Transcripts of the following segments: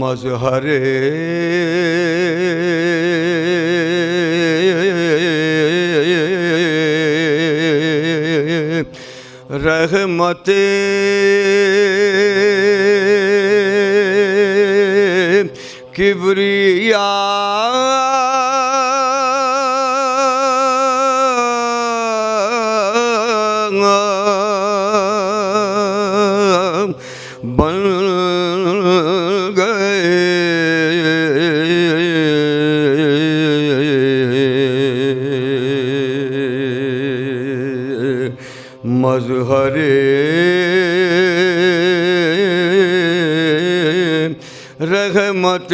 मज़हर रहमत किबरिया बन गए मज़हर रहमत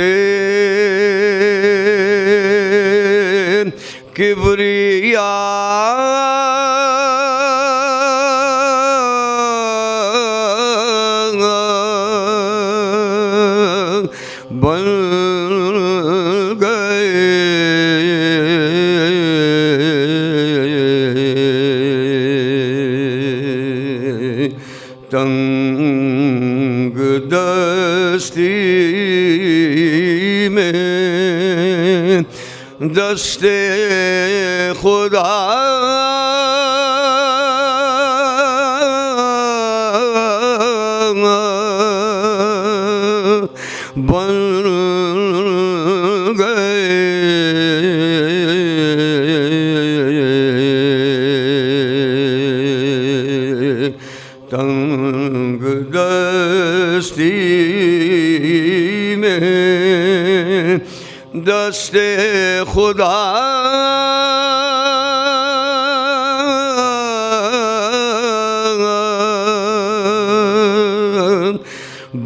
किबरिया बन गए तंग दस्ती में दस्ते खुदा बन गए तंग दस्ती में दस्ते खुदा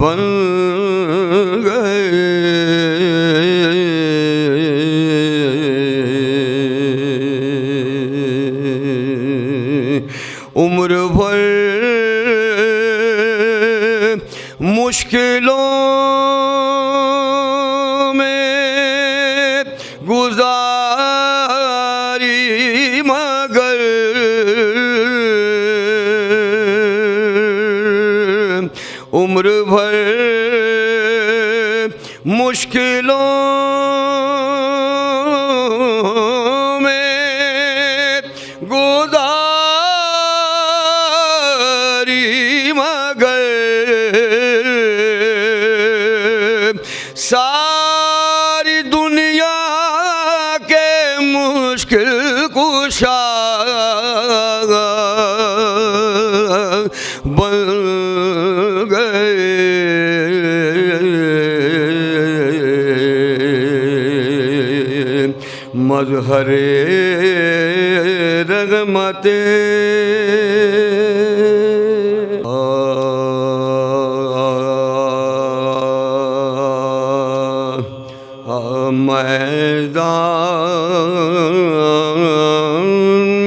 बन गुजारी मगर उम्र भर मुश्किलों में गुजारी मगर सारी दुनिया के मुश्किल कुशा बन गए। मज़हरे रहमते मैदान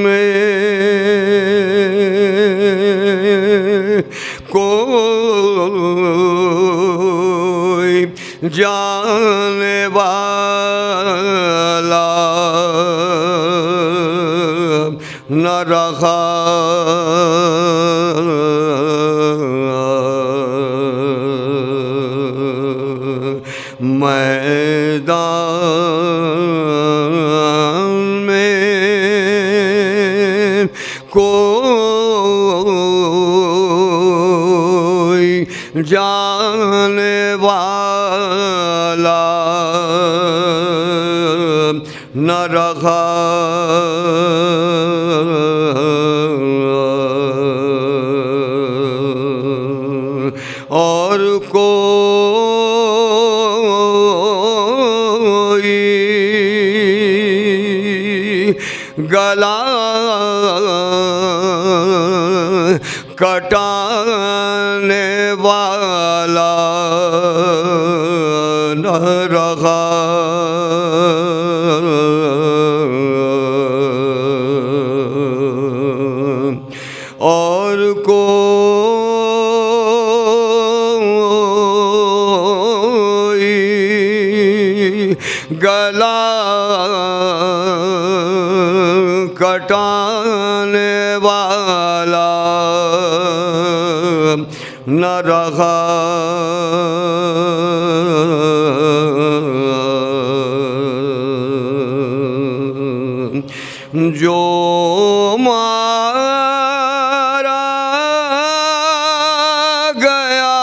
में कोई जाने वाला न रहा। मैदान में कोई जाने वाला न रहा। और कोई गला कटाने वाला न रहा। और कोई गला कटाने वाला न रहा। जो मारा गया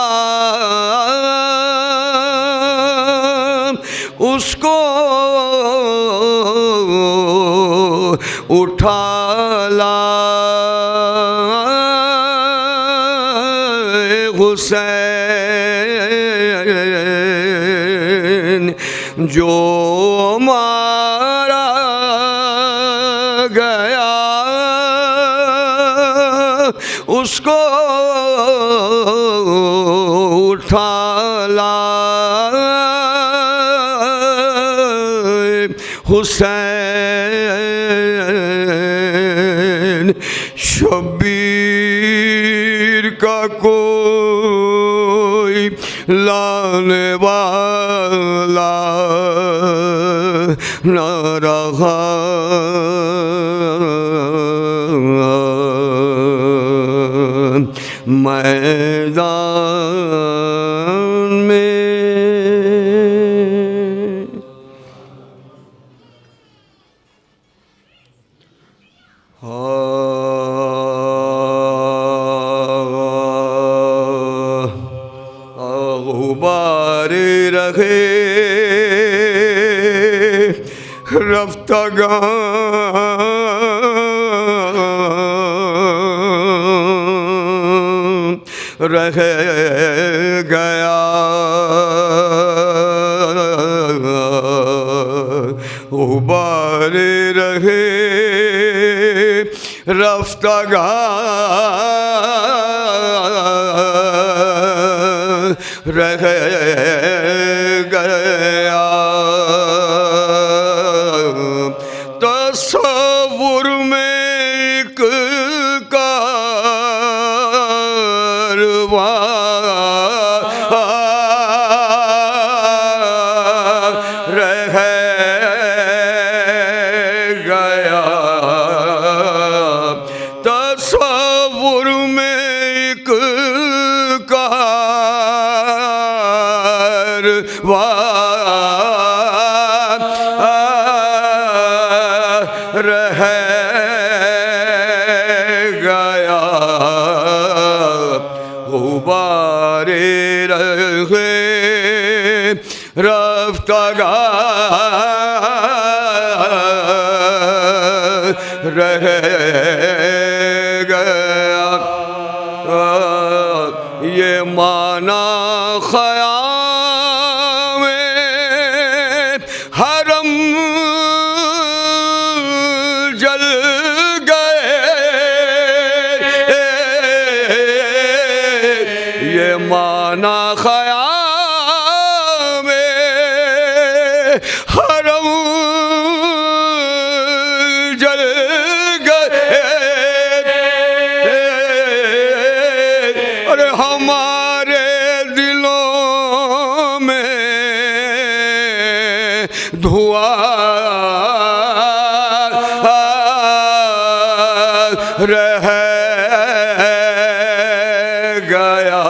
उसको उठा लाए हुसैन। जो मारा गया उसको उठा लाए हुसैन। शब्बीर का कोई लाने वाला न रहा। मैदान में गुबारे रहे रफ्तागां रह गया। गुबारे रहे रफ्तागां रह गया। तसव्वुर में एक कारवां रह रह गया गुबारे रहे रफ्तागार रह गया। ये माना ख़याम हरम जल गए, ये माना ख़याम हरम जल गए। अरे हमारे दिलों में धुआं रह गया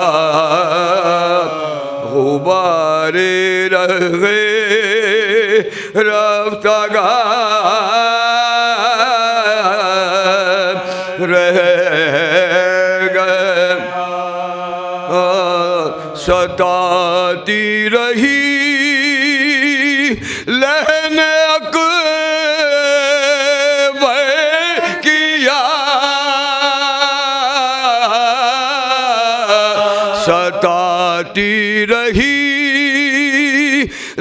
गुबारे रहे रफ्तागार रह गए। सताती रही लहन अकबर किया, सताती रही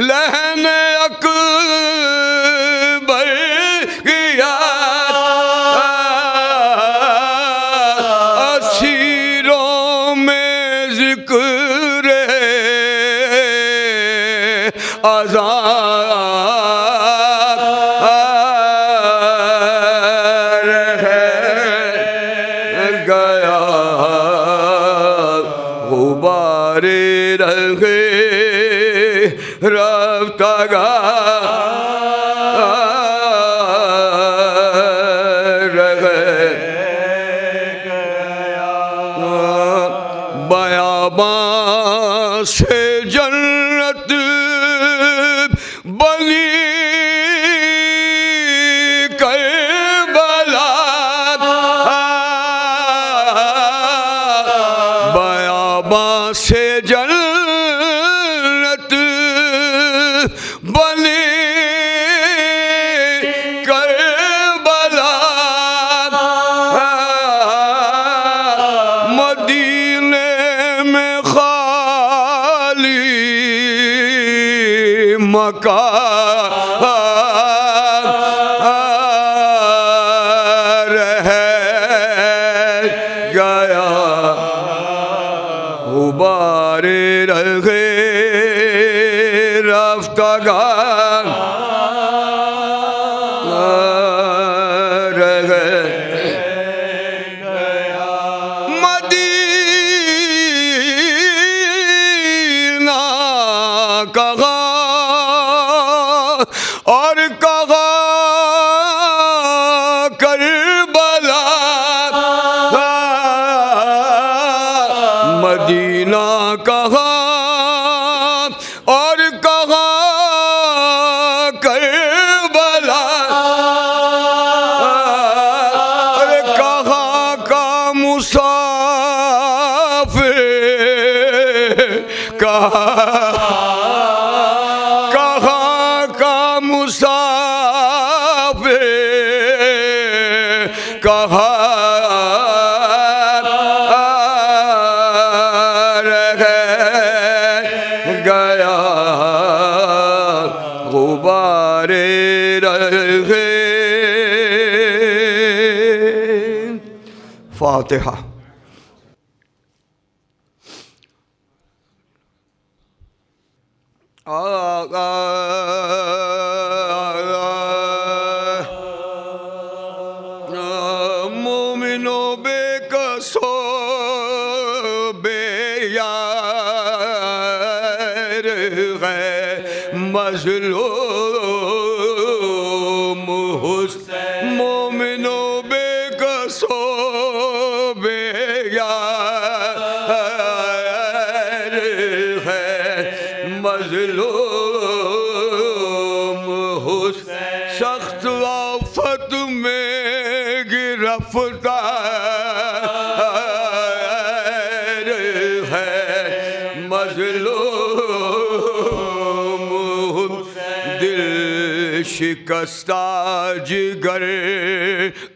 लहन अकबर किया। असीरों में जिक्र आज़ाद रह गया गुबारे रहे रफ्तागार रह गया। बयाबां से जन्नत बनी करबला, बयाबां से जन्नत बनी करबला। मदीने में खाली मकान रह गया गुबारे रहे रफ्तागार रह गया। मदीना कहा और कहा करबला, मदीना कहा और कहा करबला। अरे कहा का मुसाफिर कहा मुसाफिर कहा रह गया गुबारे रहे। फातिहा। मोमिनो बेकसो बेयार है मजलूम हुस्न, मोमिनो बेकसो बेयार है मजलूम हुस्न, सख्त आफत में गिरफ्तार है मजलूम, दिल शिकस्ता जिगर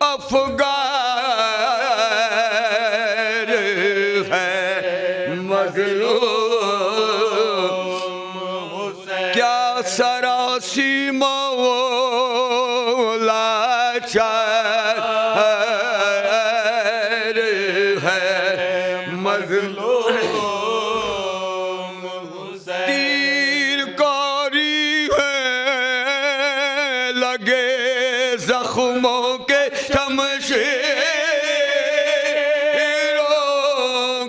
अफगार है मजलूम। क्या सरासी मौला चार है मजलूम। तीर कारी है लगे जख्मों के शमशीरों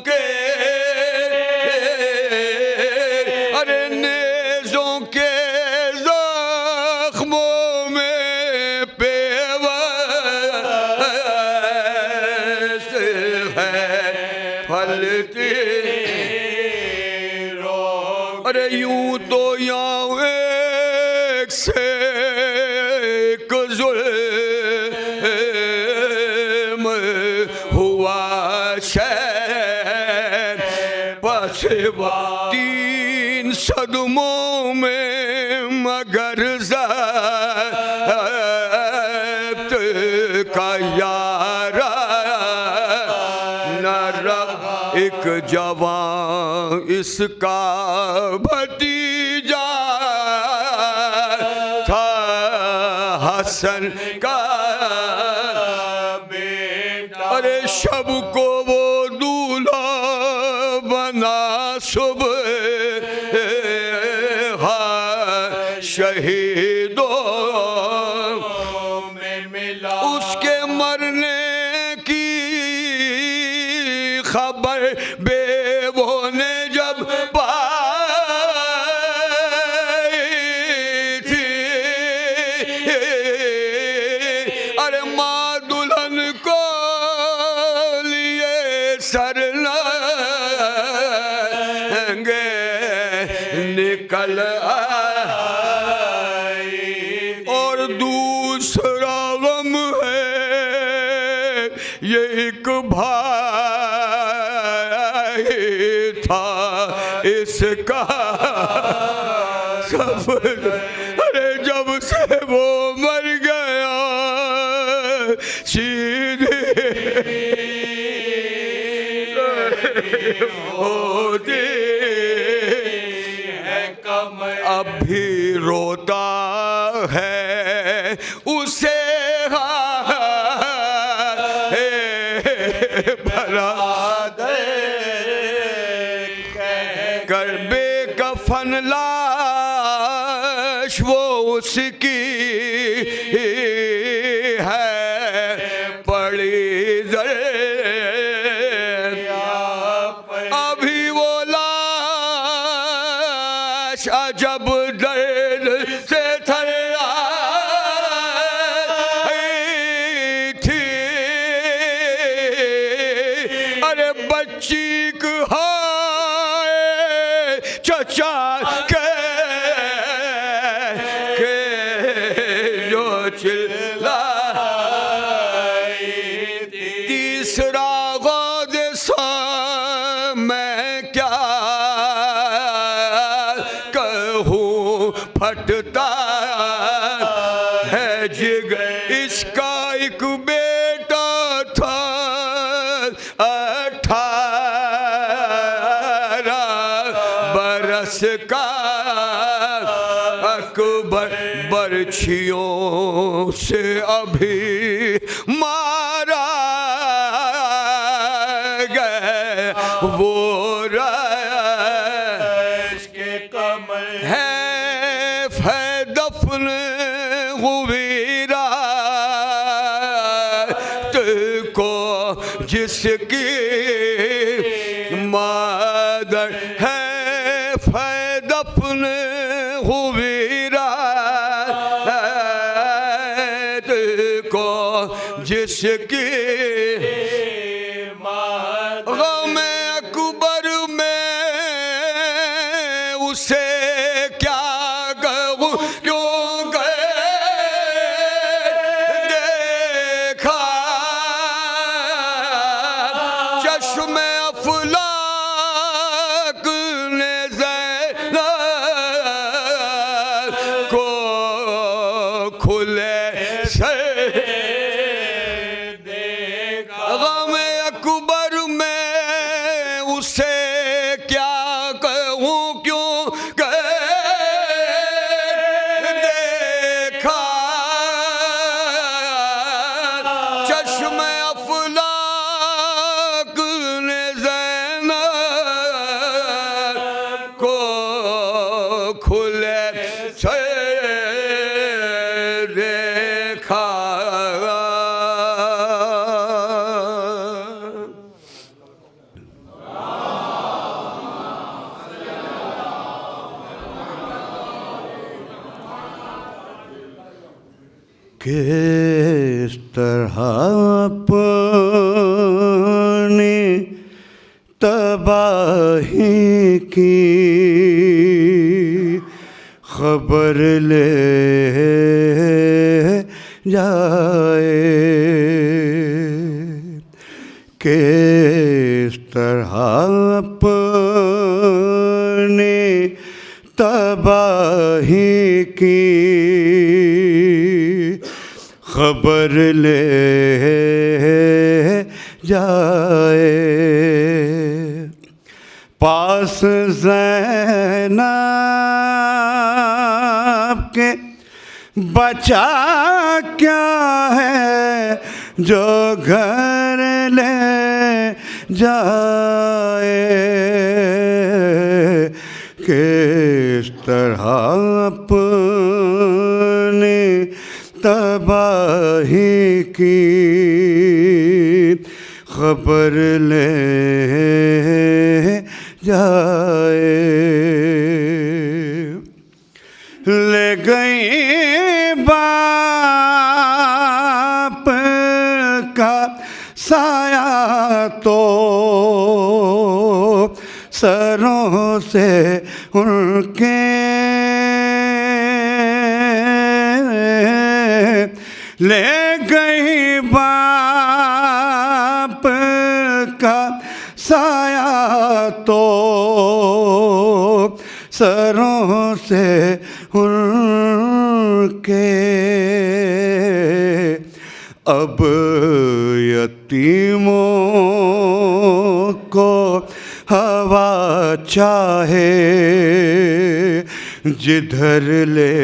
के, अरे नेज़ों के जख्मों में पेवस्त है फलती। अरे यूं तो यहाँ एक से एक जुल्म हुआ शहर पसवा, 3 सदमों में मगर ज़ब्त का यारा न रहा। एक जवान इसका भतीजा था, हसन का बेटा। अरे शब को वो दूल्हा बना, सुबह शहीदों में मिला। उसके मरने की खबर बेवों ने जब पाई थी, अरे माँ दुल्हन को लिए सरनांगे निकल आई। और दूसरा गम है ये एक भाई था इसका सफर। अरे जब से वो मर गया सीधे होती है कमर। अब भी रोता है उसे भरा कर बेकफन लाश वो उसकी है पड़ी दर। अभी वो लाश अजब दर्द से थर्राई थी। अरे बच्ची को हाय चचा के जो चिल्लाई। तीसरा गौद सा मैं क्या कहूँ, फटता है जिगर। इसका एक बेटा था 18 बरस का, अकबर बरछियों से अभी मारा गया। वो रश के कमर है दफन हुवीरात को, जिसकी मादर है दफन हुवीरात को, जिसकी गम अकबर में उसे क्या कहूँ, क्यों गए देखा। गम अकबर में उसे क्या कहूँ क्यों कह देखा। चश्म अफलाक ने ज़ैनब को खुले से देखा। किस तरह अपनी तबाही की खबर ले जाए। किस तरह अपनी तबाही की खबर ले जाए। पास ज़ैनब के बचा क्या है जो घर ले जाए। किस तरह अपनी तबाही की खबर ले जाए। ले गई बाप का साया तो सरों से उनके ले गई बाप का साया तो सरों से उनके। अब यतीमों को हवा चाहे जिधर ले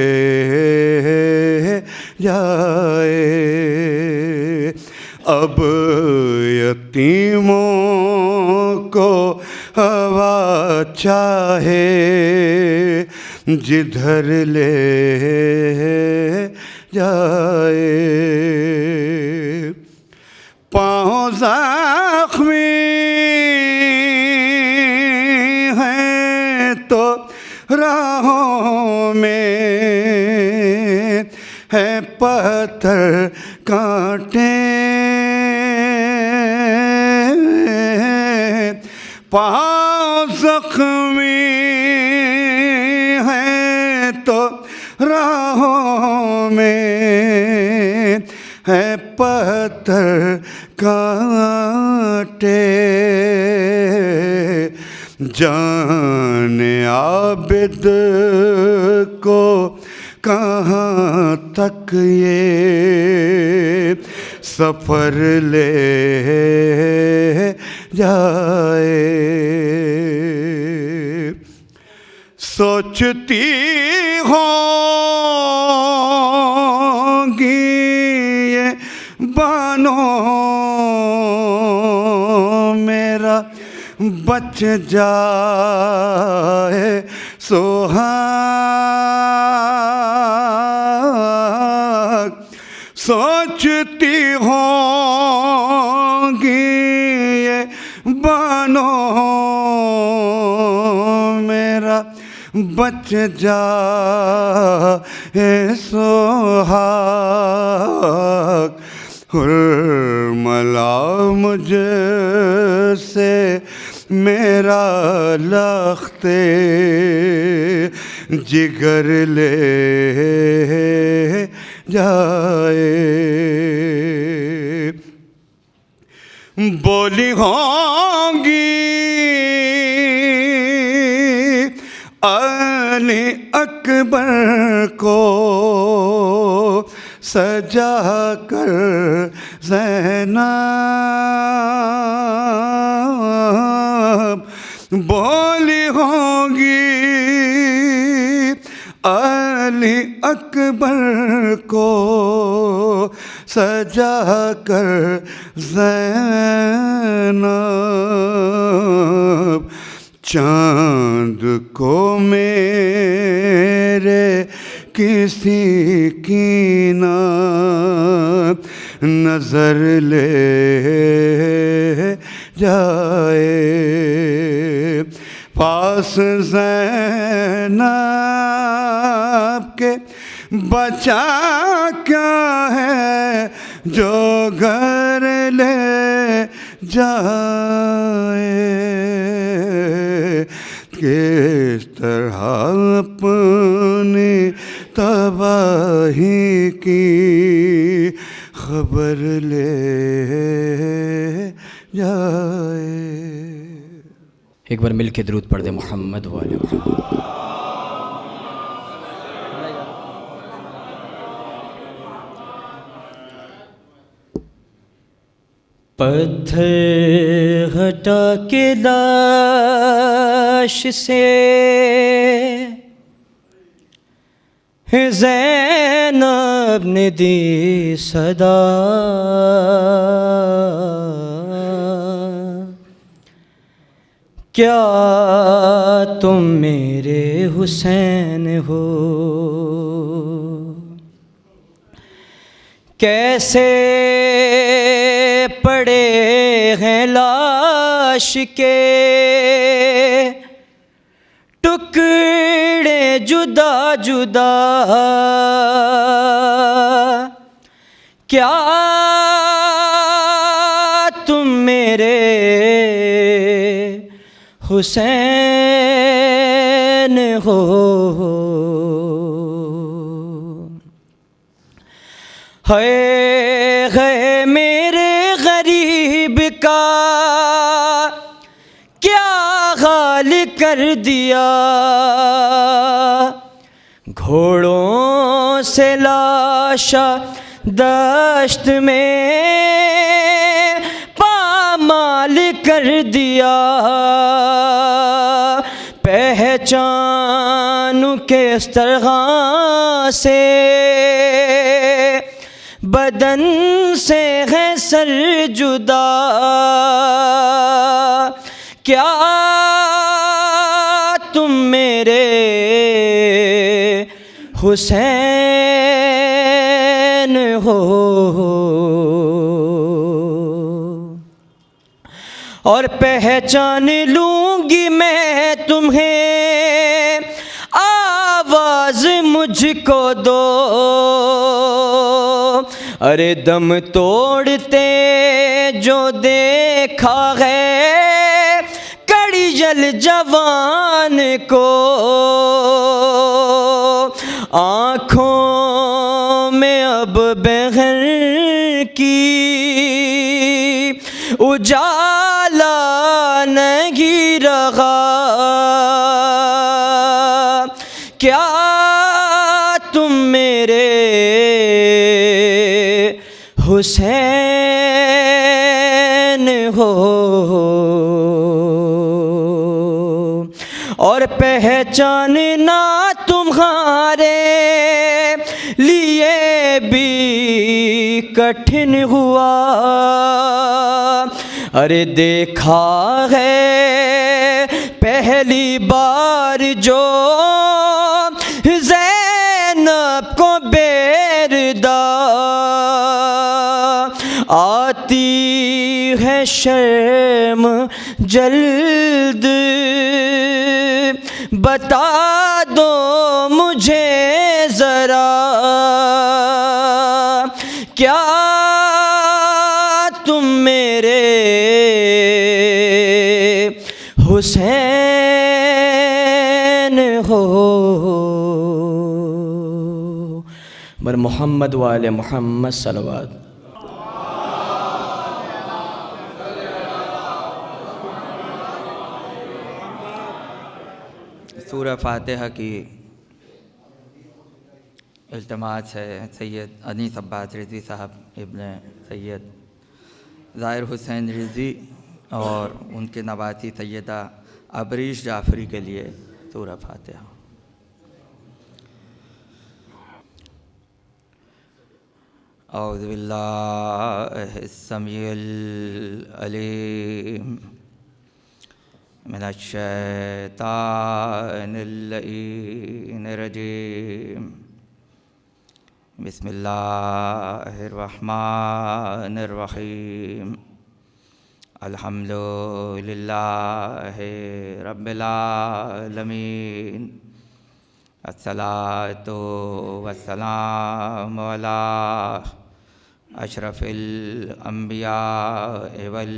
जाए। अब यतीमों को हवा चाहे जिधर ले जाए। पाँव ज़ख्मी हैं तो राहों में है पत्थर कांटे। पाँव ज़ख्मी हैं तो राहों में है पत्थर कांटे। जाने आबिद को कहाँ तक ये सफ़र ले जाए। सोचती होंगी ये बानो मेरा बच जाए सुहाग। सोचती होंगी ये बानो मेरा बच जाए सुहाग। हुर्मला मुझसे मेरा लख्ते जिगर ले जाए। बोली होंगी अली अकबर को सजा कर ज़ैनब बोली होगी अली अकबर को सजा कर ज़ैनब चाँद को मेरे किसी की ना नजर ले जाए पास ज़ैनब के बचा क्या है जो घर ले जाए किस तरह अपनी तबाही की खबर ले जाए। एक बार मिल के दरूद पढ़ दे मोहम्मद वाले मोहम्मद। पत्थर हटा के लाश से ज़ैनब ने दी सदा क्या तुम मेरे हुसैन हो कैसे पड़े हैं लाश के टुकड़े जुदा जुदा क्या तुम मेरे हुसैन हो है मेरे गरीब का क्या हाल कर दिया घोड़ों से लाशा दश्त में पामाल कर दिया पहचानू किस तरह से बदन से है सर जुदा क्या तुम मेरे हुसैन हो और पहचान लूँगी मैं तुम्हें आवाज़ मुझको दो अरे दम तोड़ते जो देखा है कड़ियल जवान को आँखों में अब बहर की उजाला नहीं रहा क्या तुम मेरे हुसैन हो और पहचानना तुम्हारे लिए भी कठिन हुआ अरे देखा है पहली बार जो ज़ैनब को बेरदा आती है शर्म जल्द बता दो मुझे ज़रा क्या तुम मेरे हुसैन हो बर मोहम्मद वाले मोहम्मद सल्लल्लाहु सूरह फातिहा की इल्तिमास है सैयद अनीस अब्बास रिज़वी साहब इब्न सैयद ज़ाहिर हुसैन रिज़वी और उनके नवासी सैयदा अबरीश जाफ़री के लिए सूरह फातिहा। औज़ु बिल्लाहि समीउल अलीम मिनश्शैतानिर रजीम बिस्मिल्लाहिर रहमानिर रहीम अल्हम्दुलिल्लाहि रब्बिल आलमीन अस्सलातु वस्सलामु अला अशरफिल अंबिया वल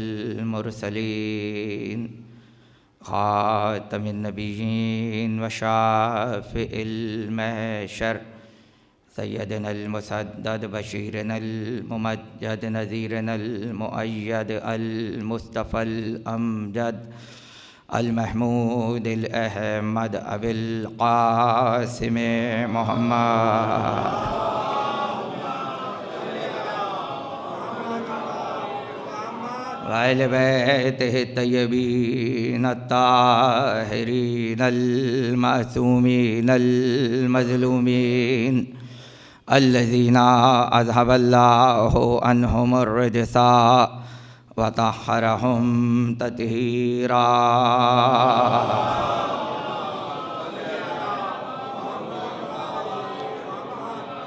मुरसलीन खातमिन नबिय्यीन व शाफ़िइल महशर सय्यदनल मुसद्दद बशीरनल मुमज्जद नज़ीरनल मुअय्यद अल मुस्तफ़ल अमजद अल महमूदिल अहमद अबिल क़ासिम मोहम्मद वाइल बैतिहि तय्यबीन अत्ताहिरीन अल मासूमीन अल मज़लूमीन अल्लज़ीना अज़हबल्लाहु अन्हुमुर रिजसा व तहहरहुम तत्हीरा।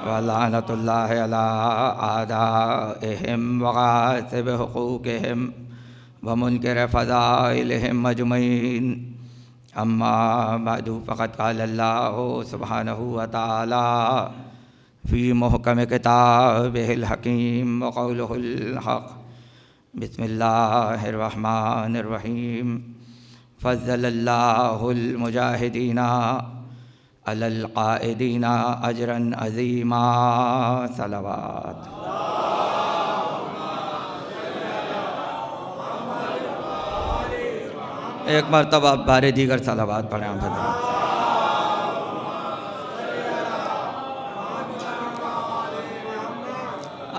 व लानतुल्लाहि अला आदाइहिम व गासिब हुकूकिहिम व मुनकिर फ़ज़ाइलिहिम अजमईन। अम्मा बअदु फ़क़द क़ालल्लाहु सुब्हानहु व तआला फ़ी मुहकम किताबिहिल हकीम व क़ौलुहुल हक़। बिस्मिल्लाहिर रहमानिर रहीम। फ़ज़्ज़लल्लाहुल मुजाहिदीना अलल क़ाइदीना अजरन अज़ीमा। सलावत। एक मरतबा बारे दीगर सलावत पढ़ें आप।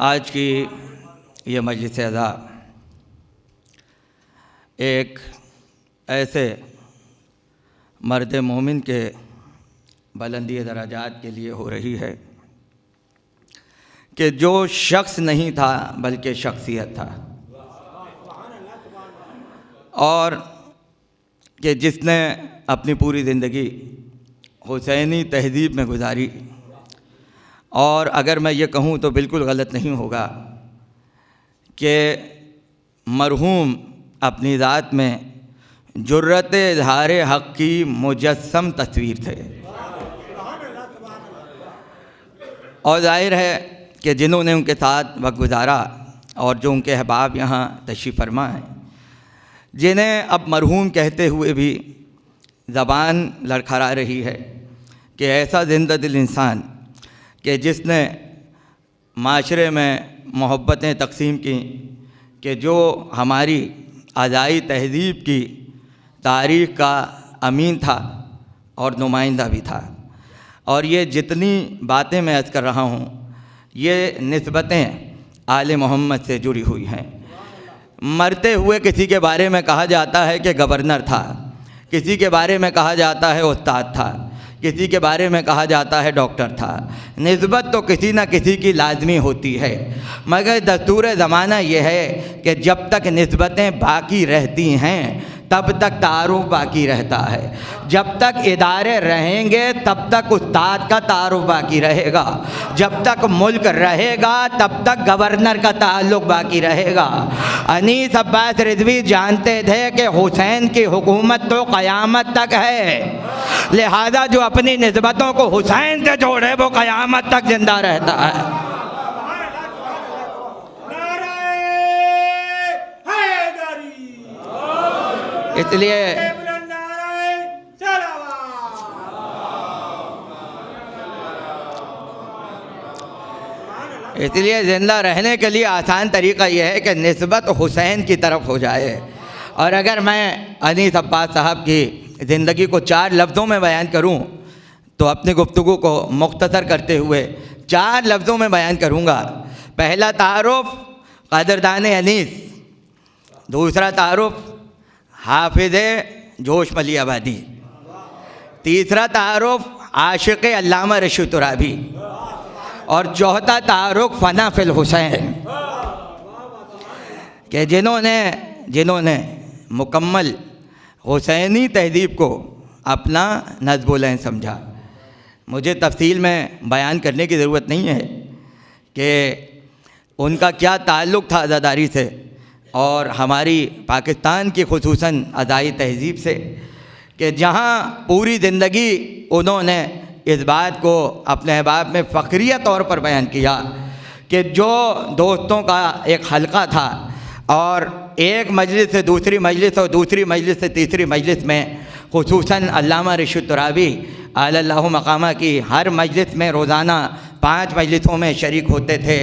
आज की ये मजलिस अज़ा एक ऐसे मर्द मोमिन के बुलंदी दराजात के लिए हो रही है कि जो शख्स नहीं था बल्कि शख्सियत था, और कि जिसने अपनी पूरी ज़िंदगी हुसैनी तहज़ीब में गुजारी। और अगर मैं ये कहूँ तो बिल्कुल गलत नहीं होगा कि मरहूम अपनी ज़ात में जुर्रत इज़हार हक़ की मुजस्सम तस्वीर थे। और ज़ाहिर है कि जिन्होंने उनके साथ वक्त गुजारा और जो उनके अहबाब यहाँ तशरीफ़ फरमा हैं, जिन्हें अब मरहूम कहते हुए भी ज़बान लड़खड़ा रही है कि ऐसा ज़िंदा दिल इंसान कि जिसने माशरे में मोहब्बतें तक़सीम की, कि जो हमारी आज़ाई तहज़ीब की तारीख़ का अमीन था और नुमाइंदा भी था। और ये जितनी बातें मैं अर्ज़ कर रहा हूँ ये निस्बतें आले मोहम्मद से जुड़ी हुई हैं। मरते हुए किसी के बारे में कहा जाता है कि गवर्नर था, किसी के बारे में कहा जाता है उस्ताद था, किसी के बारे में कहा जाता है डॉक्टर था। निस्बत तो किसी न किसी की लाजमी होती है, मगर दस्तूर ज़माना यह है कि जब तक निस्बतें बाकी रहती हैं तब तक तारुफ बाकी रहता है। जब तक इदारे रहेंगे तब तक उस्ताद का तारुफ बाकी रहेगा, जब तक मुल्क रहेगा तब तक गवर्नर का ताल्लुक़ बाकी रहेगा। अनीस अब्बास रिज़वी जानते थे कि हुसैन की हुकूमत तो क़यामत तक है, लिहाजा जो अपनी निस्बतों को हुसैन से जोड़े वो क़यामत तक ज़िंदा रहता है। इसलिए ज़िंदा रहने के लिए आसान तरीक़ा यह है कि निस्बत हुसैन की तरफ हो जाए। और अगर मैं अनीस अब्बास साहब की ज़िंदगी को 4 लफ्ज़ों में बयान करूं तो अपनी गुफ्तगू को मुख्तसर करते हुए 4 लफ्ज़ों में बयान करूँगा। पहला तारुफ कदरदान अनीस, दूसरा तारुफ हाफिज़ जोश मलियाबादी, तीसरा तारुफ आशिक़ अल्लामा रशीद तुराबी और चौथा तारुफ फ़ना फ़िल हुसैन कि जिन्होंने मुकम्मल हुसैनी तहज़ीब को अपना नज़्ब-ओ-लैन समझा। मुझे तफसील में बयान करने की ज़रूरत नहीं है कि उनका क्या ताल्लुक़ था अज़ादारी से और हमारी पाकिस्तान की खुसूसन अज़ाई तहज़ीब से, कि जहाँ पूरी ज़िंदगी उन्होंने इस बात को अपने अहबाब में फ़ख्रिया तौर पर बयान किया कि जो दोस्तों का एक हलक़ा था और एक मजलिस से दूसरी मजलिस और दूसरी मजलिस से तीसरी मजलिस में खुसूसन अल्लामा रशीद तुराबी आलल्लाहु मकामा की हर मजलिस में रोज़ाना 5 मजलिसों में शरीक होते थे,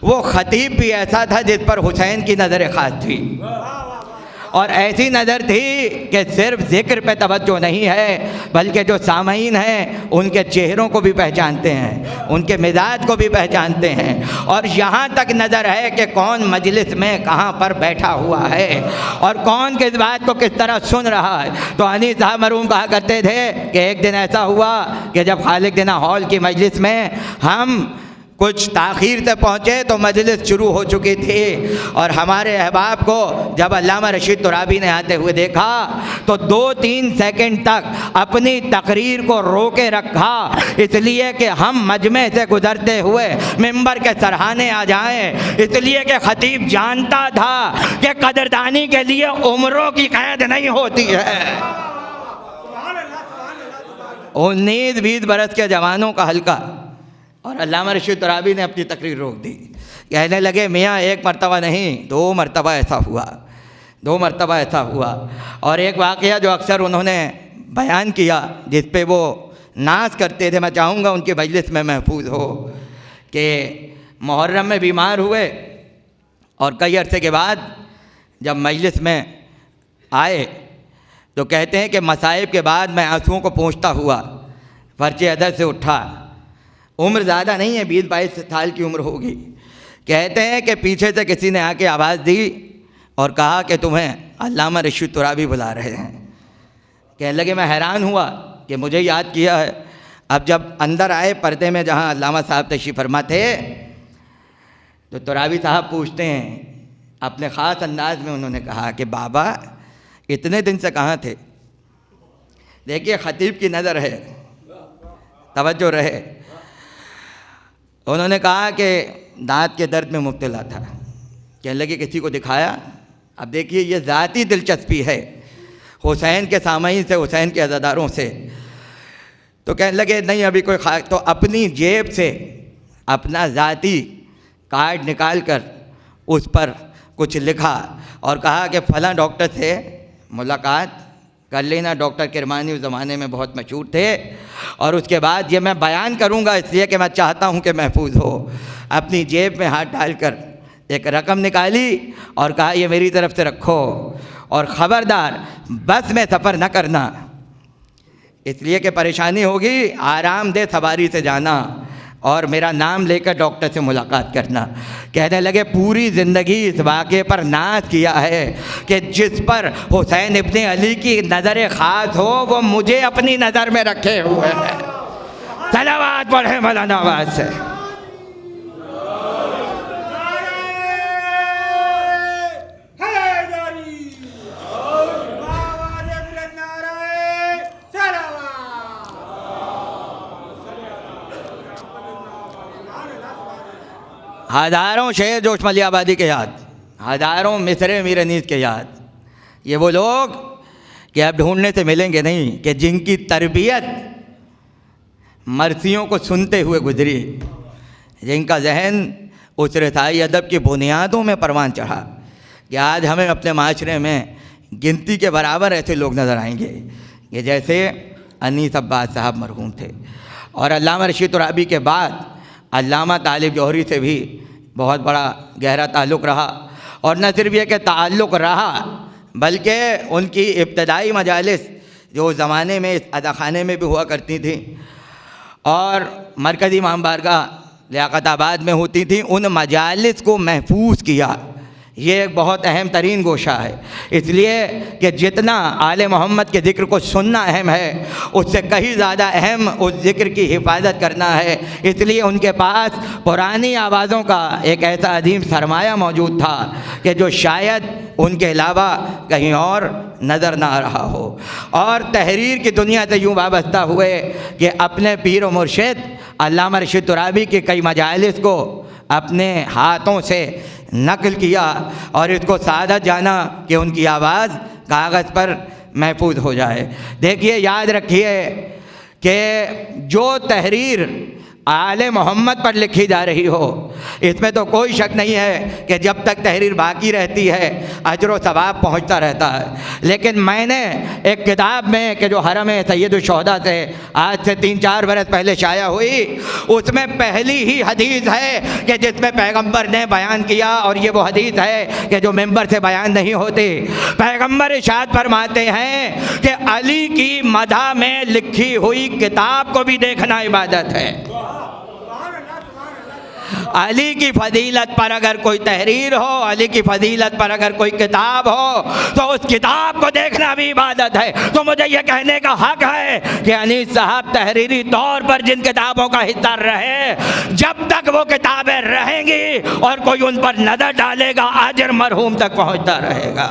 वो ख़तीब भी ऐसा था जिस पर हुसैन की नज़र ख़ास थी और ऐसी नज़र थी कि सिर्फ ज़िक्र पे तवज्जो नहीं है बल्कि जो सामईन हैं उनके चेहरों को भी पहचानते हैं, उनके मिजाज को भी पहचानते हैं और यहाँ तक नज़र है कि कौन मजलिस में कहाँ पर बैठा हुआ है और कौन किस बात को किस तरह सुन रहा है। तो अनीस साहब मरहूम कहा करते थे कि एक दिन ऐसा हुआ कि जब खालिक दिना हॉल की मजलिस में हम कुछ ताख़ीर से पहुँचे तो मजलिस शुरू हो चुकी थी और हमारे अहबाब को जब अल्लामा रशीद तुराबी ने आते हुए देखा तो 2-3 सेकंड तक अपनी तकरीर को रोके रखा, इसलिए कि हम मजमे से गुजरते हुए मिंबर के सरहाने आ जाएं, इसलिए कि ख़तीब जानता था कि कदरदानी के लिए उम्रों की क़ैद नहीं होती है। 19-20 बरस के जवानों का हल्का और अल्लामा रशीद तुराबी ने अपनी तकरीर रोक दी। कहने लगे मियाँ एक मरतबा नहीं 2 मरतबा ऐसा हुआ, 2 मरतबा ऐसा हुआ। और एक वाक़या जो अक्सर उन्होंने बयान किया जिस पे वो नाज करते थे, मैं चाहूँगा उनकी मजलिस में महफूज हो, कि मुहर्रम में बीमार हुए और कई अरसे के बाद जब मजलिस में आए तो कहते हैं कि मसाइब के बाद मैं आंसुओं को पोंछता हुआ फर्श अदर से उठा। उम्र ज़्यादा नहीं है, 20-22 साल की उम्र होगी। कहते हैं कि पीछे से किसी ने आके आवाज़ दी और कहा कि तुम्हें अल्लामा रशीद तुराबी बुला रहे हैं। कहने लगे मैं हैरान हुआ कि मुझे याद किया है। अब जब अंदर आए पर्दे में जहाँ अल्लामा साहब तशरीफ़ फरमा थे तो तुराबी साहब पूछते हैं, अपने ख़ास अंदाज में उन्होंने कहा कि बाबा इतने दिन से कहाँ थे। देखिए ख़तीब की नज़र है, तवज्जो रहे। उन्होंने कहा कि दांत के दर्द में मुब्तला था। कहने लगे किसी को दिखाया। अब देखिए ये ज़ाती दिलचस्पी है हुसैन के सामईन से, हुसैन के अज़ादारों से। तो कहने लगे नहीं अभी कोई खाक। तो अपनी जेब से अपना ज़ाती कार्ड निकाल कर उस पर कुछ लिखा और कहा कि फ़लाँ डॉक्टर से मुलाकात कर लेना। डॉक्टर किरमानी उस ज़माने में बहुत मशहूर थे। और उसके बाद ये मैं बयान करूँगा इसलिए कि मैं चाहता हूँ कि महफूज हो। अपनी जेब में हाथ डालकर एक रकम निकाली और कहा ये मेरी तरफ से रखो और ख़बरदार बस में सफ़र न करना, इसलिए कि परेशानी होगी। आरामदेह सवारी से जाना और मेरा नाम लेकर डॉक्टर से मुलाकात करना। कहने लगे पूरी ज़िंदगी इस वाक़े पर नाज किया है कि जिस पर हुसैन इब्ने अली की नज़र ख़ास हो वो मुझे अपनी नज़र में रखे हुए हैं। सलावत पढ़े मौलाना आवाज़ से। हज़ारों शेर जोश मलियाबादी के याद, हज़ारों मिसरे मीर अनीस के याद। ये वो लोग कि अब ढूंढने से मिलेंगे नहीं कि जिनकी तरबियत मर्सियों को सुनते हुए गुजरी, जिनका जहन उस रसाई अदब की बुनियादों में परवान चढ़ा। कि आज हमें अपने माशरे में गिनती के बराबर ऐसे लोग नज़र आएंगे कि जैसे अनीस अब्बास साहब मरहूम थे। और अल्लामा रशीद तुराबी के बाद अल्लामा तालिब जौहरी से भी बहुत बड़ा गहरा ताल्लुक़ रहा। और न सिर्फ ये कि ताल्लुक़ रहा बल्कि उनकी इब्तदाई मजालिस जो ज़माने में इस अदाखाने में भी हुआ करती थी और मरकज़ी इमाम बारगाह लियाकताबाद में होती थी, उन मजालिस को महफूज किया। ये एक बहुत अहम तरीन गोशा है, इसलिए कि जितना आले मोहम्मद के ज़िक्र को सुनना अहम है, उससे कहीं ज़्यादा अहम उस ज़िक्र की हिफाजत करना है। इसलिए उनके पास पुरानी आवाज़ों का एक ऐसा अजीम सरमाया मौजूद था कि जो शायद उनके अलावा कहीं और नज़र ना आ रहा हो। और तहरीर की दुनिया से यूँ वाबस्ता हुए कि अपने पीर व मुर्शिद अल्लामा रशीद तुराबी के कई मजालिस को अपने हाथों से नकल किया और इसको सादत जाना कि उनकी आवाज़ कागज़ पर महफूज हो जाए। देखिए, याद रखिए कि जो तहरीर आले मोहम्मद पर लिखी जा रही हो, इसमें तो कोई शक नहीं है कि जब तक तहरीर बाकी रहती है अजर व सवाब पहुँचता रहता है। लेकिन मैंने एक किताब में कि जो हरम सैयदुश्शुहदा से आज से 3-4 बरस पहले शाया हुई, उसमें पहली ही हदीस है कि जिसमें पैगंबर ने बयान किया, और ये वो हदीस है कि जो मिंबर से बयान नहीं होती। पैगंबर इरशाद फरमाते हैं कि अली की मदह में लिखी हुई किताब को भी देखना इबादत है। अली की फजीलत पर अगर कोई तहरीर हो, अली की फजीलत पर अगर कोई किताब हो, तो उस किताब को देखना भी इबादत है। तो मुझे ये कहने का हक है कि अनीस साहब तहरीरी तौर पर जिन किताबों का हिस्सा रहे, जब तक वो किताबें रहेंगी और कोई उन पर नज़र डालेगा, अजर मरहूम तक पहुँचता रहेगा।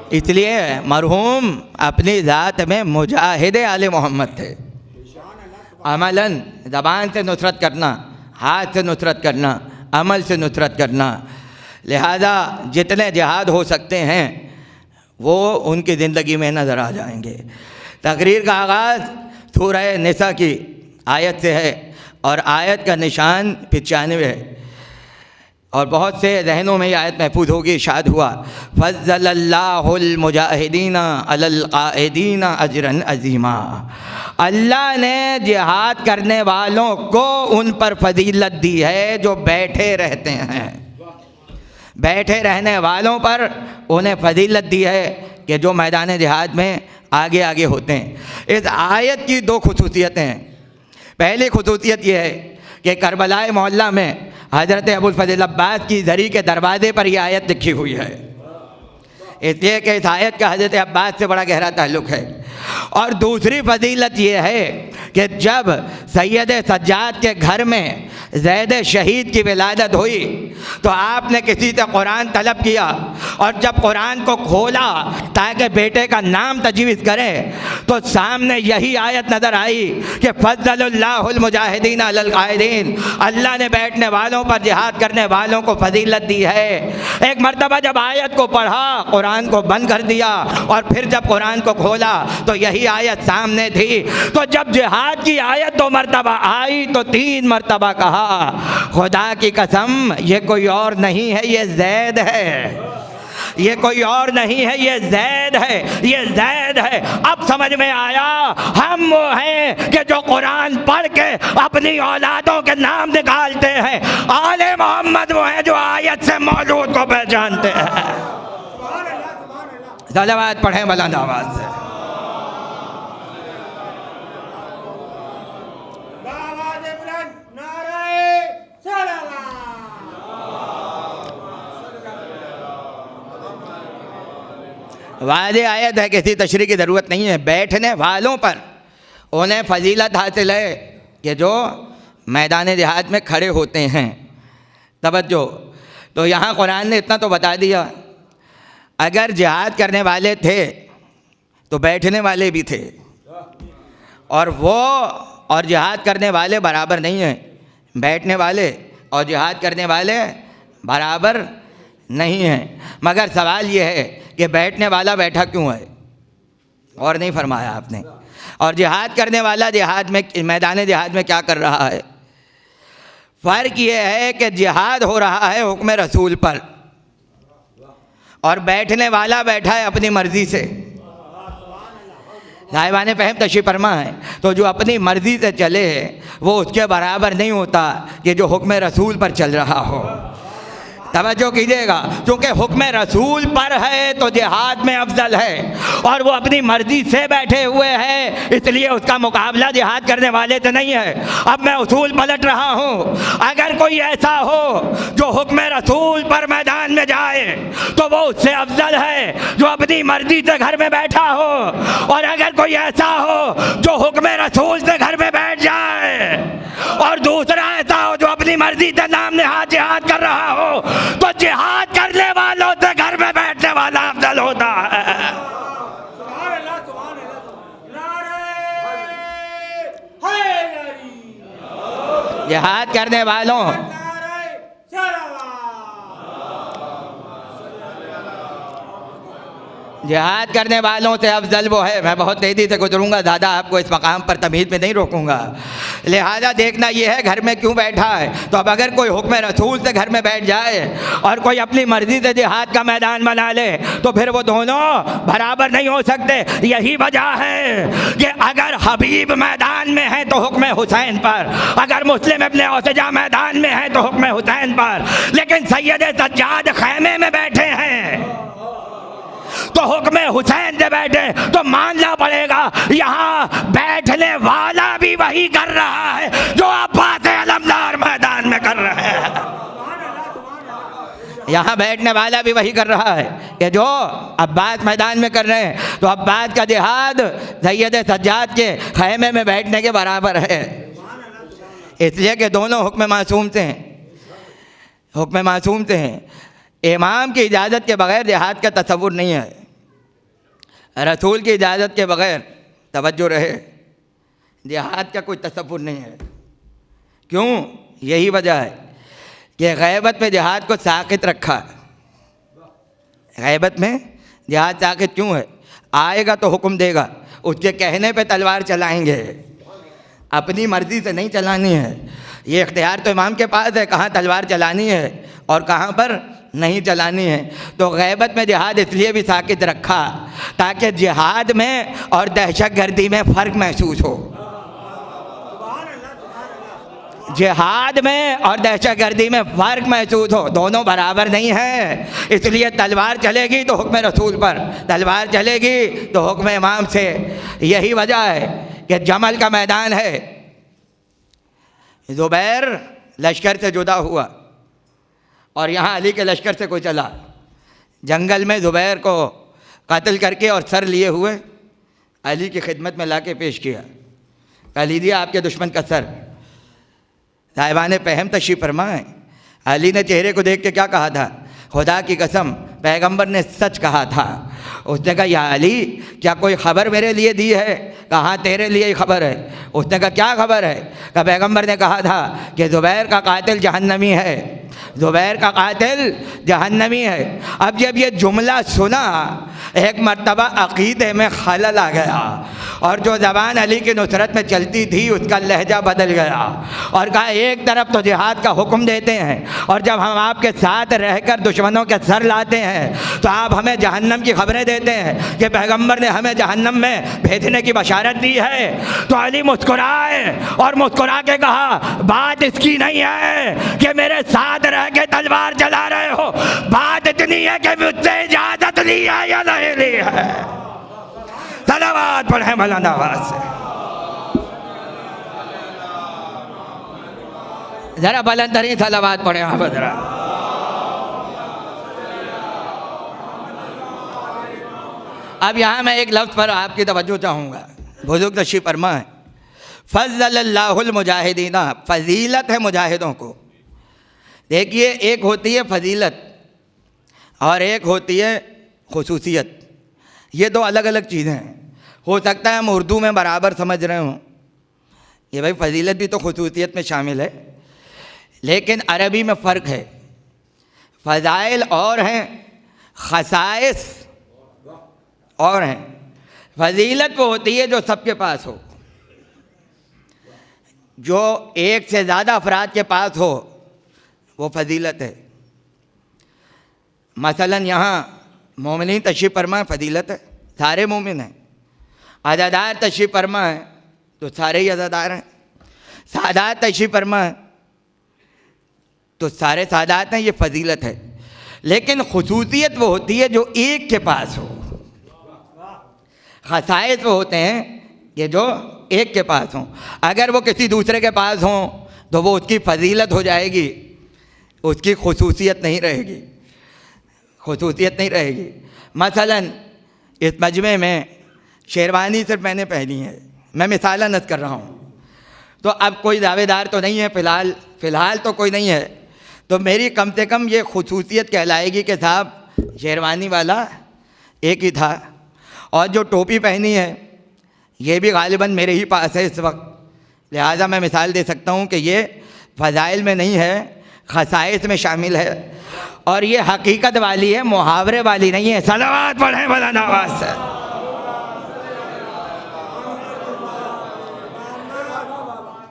इसलिए मरहूम अपनी ज़ात में मुजाहिद आले मोहम्मद थे। अमलन ज़बान से नुसरत करना, हाथ से नुसरत करना, अमल से नुसरत करना। लिहाजा जितने जिहाद हो सकते हैं वो उनकी ज़िंदगी में नज़र आ जाएंगे। तकरीर का आगाज़ सूरह निसा की आयत से है और आयत का निशान 95 है और बहुत से जहनों में ये आयत महफूज होगी। इरशाद हुआ, फ़ज़्ज़लल्लाहुल मुजाहिदीना अलल क़ाइदीना अजरन अज़ीमा। अल्लाह ने जिहाद करने वालों को उन पर फजीलत दी है जो बैठे रहते हैं। बैठे रहने वालों पर उन्हें फजीलत दी है कि जो मैदान जिहाद में आगे आगे होते हैं। इस आयत की 2 खुसूसियतें हैं। पहली खुसूसियत ये है कि करबलाए मोहल्ला में हज़रत अबुल फ़ज़ल अब्बास की ज़री के दरवाज़े पर यह आयत लिखी हुई है, इसलिए कि इस आयत का हज़रत अब्बास से बड़ा गहरा ताल्लुक़ है। और दूसरी फजीलत ये है कि जब सैयद सज्जाद के घर में ज़ैद शहीद की विलादत हुई तो आपने किसी से कुरान तलब किया और जब कुरान को खोला ताकि बेटे का नाम तजवीज़ करें तो सामने यही आयत नज़र आई कि फ़ज़्ज़लल्लाहुल मुजाहिदीन अलल क़ाइदीन। अल्लाह ने बैठने वालों पर जिहाद करने वालों को फजीलत दी है। एक मरतबा जब आयत को पढ़ा, कुरान को बंद कर दिया और फिर जब कुरान को खोला तो यही आयत सामने थी। तो जब जिहाद की आयत 2 मरतबा आई तो 3 मरतबा कहा, खुदा की कसम ये कोई और नहीं है, ये ज़ैद है। ये कोई और नहीं है, ये ज़ैद है, ये ज़ैद है। अब समझ में आया, हम वो हैं कि जो कुरान पढ़ के अपनी औलादों के नाम निकालते हैं। आले मोहम्मद वो हैं जो आयत से मौजूद को पहचानते हैं। सलावत पढ़ें बुलंद आवाज़ से। वाज़े आयत है, किसी तशरीह की ज़रूरत नहीं है। बैठने वालों पर उन्हें फजीलत हासिल है कि जो मैदान जिहाद में खड़े होते हैं। तवज्जो, तो यहाँ कुरान ने इतना तो बता दिया, अगर जिहाद करने वाले थे तो बैठने वाले भी थे, और वो और जिहाद करने वाले बराबर नहीं हैं। बैठने वाले और जिहाद करने वाले बराबर नहीं हैं। मगर सवाल ये है कि बैठने वाला बैठा क्यों है, और नहीं फरमाया आपने। और जिहाद करने वाला जिहाद में, मैदान जिहाद में क्या कर रहा है? फ़र्क ये है कि जिहाद हो रहा है हुक्म रसूल पर और बैठने वाला बैठा है अपनी मर्ज़ी से। साहिबान फहम तशरीफ़ फरमा है। तो जो अपनी मर्ज़ी से चले वो उसके बराबर नहीं होता कि जो हुक्म रसूल पर चल रहा हो। तवज्जो कीजिएगा, क्योंकि हुक्म रसूल पर है तो जिहाद में अफजल है, और वो अपनी मर्जी से बैठे हुए हैं इसलिए उसका मुकाबला जिहाद करने वाले से नहीं है। अब मैं उसूल पलट रहा हूँ, अगर कोई ऐसा हो जो हुक्म रसूल पर मैदान में जाए तो वो उससे अफजल है जो अपनी मर्जी से घर में बैठा हो, और अगर कोई ऐसा हो जो हुक्म रसूल से घर में बैठ जाए और दूसरा ऐसा हो जो अपनी मर्जी से नाम नेहाद जिहाद कर रहा हो, तो जिहाद करने वालों से घर में बैठने वाला अफजल होता है। जिहाद करने वालों जिहाद करने वालों से अफजल वो है। मैं बहुत तेज़ी से गुजरूंगा, ज़्यादा आपको इस मकाम पर तमीज़ में नहीं रोकूंगा। लिहाजा देखना ये है घर में क्यों बैठा है। तो अब अगर कोई हुक्म रसूल से घर में बैठ जाए और कोई अपनी मर्ज़ी से जिहाद का मैदान बना ले तो फिर वो दोनों बराबर नहीं हो सकते। यही वजह है कि अगर हबीब मैदान में है तो हुक्म हुसैन पर, अगर मुस्लिम इब्ने औसजा मैदान में है तो हुक्म हुसैन पर, लेकिन सैयद सज्जाद खैमे में बैठे हैं तो हुक्म हुसैन से बैठे तो मानना पड़ेगा यहाँ बैठने वाला भी वही कर रहा है जो अब्बास अलमदार मैदान में कर रहे हैं। यहाँ बैठने वाला भी वही कर रहा है कि जो अब्बास मैदान में कर रहे हैं। तो अब्बास का जिहाद सैयद सज्जाद के खैमे में बैठने के बराबर है, इसलिए कि दोनों हुक्म मासूम से हैं, हुक्म मासूम से हैं। इमाम की इजाज़त के बग़ैर जिहाद का तसव्वुर नहीं है, रसूल की इजाज़त के बग़ैर, तवज्जो रहे, जिहाद का कोई तसव्वुर नहीं है। क्यों? यही वजह है कि ग़ैबत में जिहाद को साक़ित रखा। ग़ैबत में जिहाद साक़ित क्यों है? आएगा तो हुक्म देगा, उसके कहने पे तलवार चलाएंगे, अपनी मर्ज़ी से नहीं चलानी है। ये इख्तियार तो इमाम के पास है कहाँ तलवार चलानी है और कहाँ पर नहीं चलानी है। तो ग़ैबत में जिहाद इसलिए भी साक़ित रखा ताकि जिहाद में और दहशतगर्दी में फ़र्क महसूस हो। जिहाद में और दहशतगर्दी में फ़र्क महसूस हो, दोनों बराबर नहीं है। इसलिए तलवार चलेगी तो हुक्म रसूल पर, तलवार चलेगी तो हुक्म इमाम से। यही वजह है कि जमल का मैदान है, ज़ुबैर लश्कर से जुदा हुआ और यहाँ अली के लश्कर से कोई चला, जंगल में ज़ुबैर को कत्ल करके और सर लिए हुए अली की खिदमत में लाके पेश किया। कह लीजिए आपके दुश्मन का सर। साहिबान फहम तशरीफ़ फरमाएं, अली ने चेहरे को देख के क्या कहा था? खुदा की कसम पैगंबर ने सच कहा था। उसने कहा या अली क्या कोई ख़बर मेरे लिए दी है? कहाँ तेरे लिए ही खबर है। उसने कहा क्या खबर है? कहा पैगंबर ने कहा था कि ज़ुबैर का कातिल जहन्नमी है, ज़ुबैर का कातिल जहन्नमी है। अब जब ये जुमला सुना एक मर्तबा अक़ीदे में खलल आ गया और जो ज़बान अली की नुसरत में चलती थी उसका लहजा बदल गया और कहा एक तरफ तो जिहाद का हुक्म देते हैं और जब हम आपके साथ रहकर दुश्मनों के सर लाते हैं तो आप हमें जहन्नम की खबरें देते हैं कि पैगंबर ने हमें जहन्नम में भेजने की बशारत दी है। तो अली मुस्कुराए और मुस्कुरा के कहा बात इसकी नहीं है कि मेरे साथ रह के तलवार चला रहे हो, बात इतनी है कि मुझसे इजाज़त ली है या नहीं ली है। सलावत पढ़े बुलंद आवाज़ से, जरा बुलंद तरीन सलावत पढ़े आप जरा। अब यहाँ मैं एक लफ्ज़ पर आपकी तवज्जो चाहूँगा। बुज़ुर्ग तशरीफ़ फरमाएं, फ़ज़्ज़लल्लाहुल मुजाहिदीना, फ़जीलत है मुजाहिदों को। देखिए एक होती है फजीलत और एक होती है खुसूसियत, ये दो अलग अलग चीज़ें हैं। हो सकता है हम उर्दू में बराबर समझ रहे हों, ये भाई फजीलत भी तो खुसूसियत में शामिल है, लेकिन अरबी में फ़र्क है। फ़ज़ाइल और हैं, ख़साइस और हैं। फजीलत वो होती है जो सबके पास हो, जो एक से ज़्यादा अफराद के पास हो, वो फजीलत है। मसलन यहाँ मोमिनीन तशरीफ़ फरमा फजीलत है, सारे मोमिन हैं। अज़ादार तशरीफ़ फरमा है तो सारे ही अज़ादार हैं, सादात तशरीफ़ फरमा है तो सारे सादात हैं, ये फजीलत है। लेकिन खुसूसियत वो होती है जो एक के पास हो, खसाइस वो होते हैं कि जो एक के पास हों। अगर वो किसी दूसरे के पास हों तो वो उसकी फजीलत हो जाएगी, उसकी खुसूसियत नहीं रहेगी, खुसूसियत नहीं रहेगी। मसलन इस मजमे में शेरवानी सिर्फ मैंने पहनी है, मैं मिसालन अर्ज़ कर रहा हूँ, तो अब कोई दावेदार तो नहीं है, फ़िलहाल तो कोई नहीं है, तो मेरी कम से कम ये खुसूसियत कहलाएगी कि साहब शेरवानी वाला एक ही था, और जो टोपी पहनी है ये भी गालिबन मेरे ही पास है इस वक्त, लिहाजा मैं मिसाल दे सकता हूँ कि ये फ़ज़ाइल में नहीं है, खसाइस में शामिल है, और ये हकीकत वाली है, मुहावरे वाली नहीं है। सलावत पढ़ें बुलंद आवाज़ से।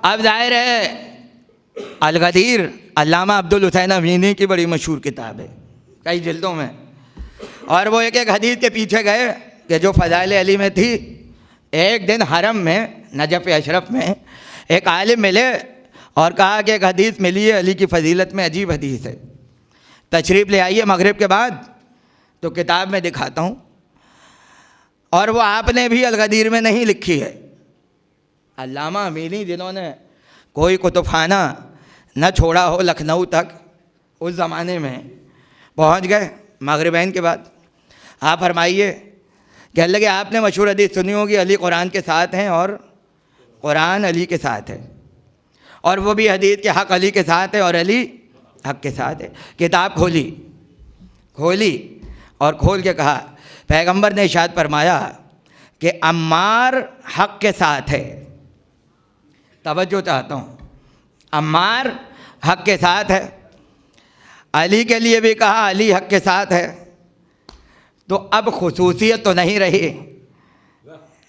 अब ज़ाहिर है अल-गदीर अल्लामा अब्दुल हुसैन अमीनी की बड़ी मशहूर किताब है, कई जिल्दों में, और वो एक हदीस के पीछे गए कि जो फ़ज़ाइल अली में थी। एक दिन हरम में नजफ़ अशरफ में एक आलिम मिले और कहा कि एक हदीस मिली है अली की फ़जीलत में, अजीब हदीस है, तशरीफ़ ले आइए मगरिब के बाद तो किताब में दिखाता हूँ। और वो आपने भी अल-गदीर में नहीं लिखी है, अल्लामा अमीनी जिन्होंने कोई कुतुबखाना न छोड़ा हो लखनऊ तक, उस ज़माने में पहुँच गए मगरिबैन के बाद। आप फरमाइए, कहने लगे आपने मशहूर हदीस सुनी होगी अली कुरान के साथ हैं और कुरान अली के साथ है, और वो भी हदीस के हक़ अली के साथ है और अली हक़ के साथ है। किताब खोली और खोल के कहा पैगंबर ने इरशाद फरमाया कि अम्मार हक़ के साथ है। तवज्जो चाहता हूँ, अम्मार हक़ के साथ है। अली के लिए भी कहा अली हक़ के साथ है, तो अब खुसूसियत तो नहीं रही,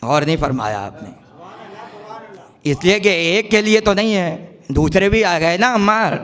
और नहीं फरमाया आपने, इसलिए कि एक के लिए तो नहीं है, दूसरे भी आ गए ना अम्मार,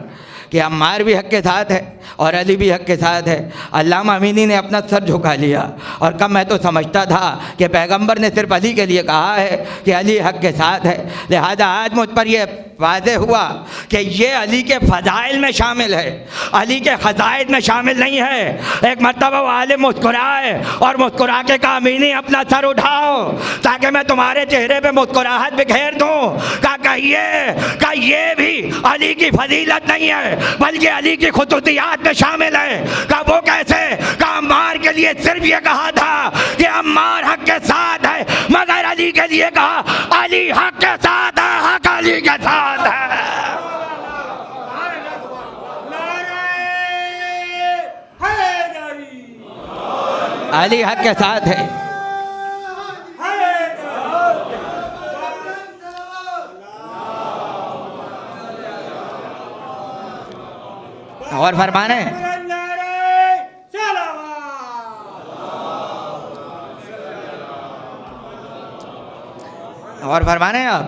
कि अम्मार भी हक़ के साथ है और अली भी हक़ के साथ है। अल्लामा अमीनी ने अपना सर झुका लिया और कब मैं तो समझता था कि पैगंबर ने सिर्फ अली के लिए कहा है कि अली हक़ के साथ है, लिहाजा आज मुझ पर यह वाज़ेह हुआ कि ये अली के फ़ज़ाइल में शामिल है, अली के ख़ज़ाइल में शामिल नहीं है। एक मरतबा वो आलिम मुस्कुराए और मुस्कुरा के कहा अमीनी अपना सर उठाओ ताकि मैं तुम्हारे चेहरे पे मुस्कुराहट बिखेर दूँ। कहा ये भी अली की फजीलत नहीं है बल्कि अली की खुसूसियात में शामिल है। कहा वो कैसे? कहा अम्मार के लिए सिर्फ ये कहा था कि अम्मार हक़ के साथ है, मगर अली के लिए कहा अली हक़ के साथ है, हक़ अली के साथ है। अली हक़ के साथ है। और फरमाने आप,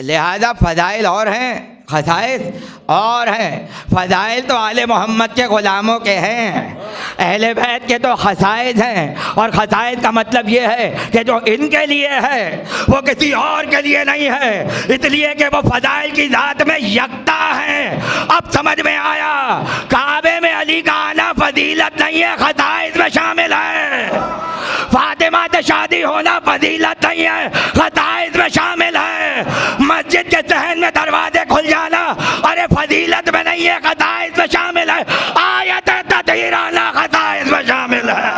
लिहाजा फ़ज़ाइल और हैं, खसाइस और हैं। फ़ज़ाइल तो आले मोहम्मद के ग़ुलामों के हैं, अहले बैत के तो खसाइस हैं, और खसाइस का मतलब ये है कि जो इनके लिए है वो किसी और के लिए नहीं है, इसलिए कि वो फ़ज़ाइल की ज़ात में यकता हैं। अब समझ में आया, काबे में अली का आना फजीलत नहीं है, खसाइस में शामिल है। फातिमा से शादी होना फजीलत नहीं है, खसाइस में शामिल है। मस्जिद के सहन में दरवाजे खुल जाना अरे फजीलत में नहीं है, खसाइस में शामिल है। आयत ततहीर आना खसाइस में शामिल है।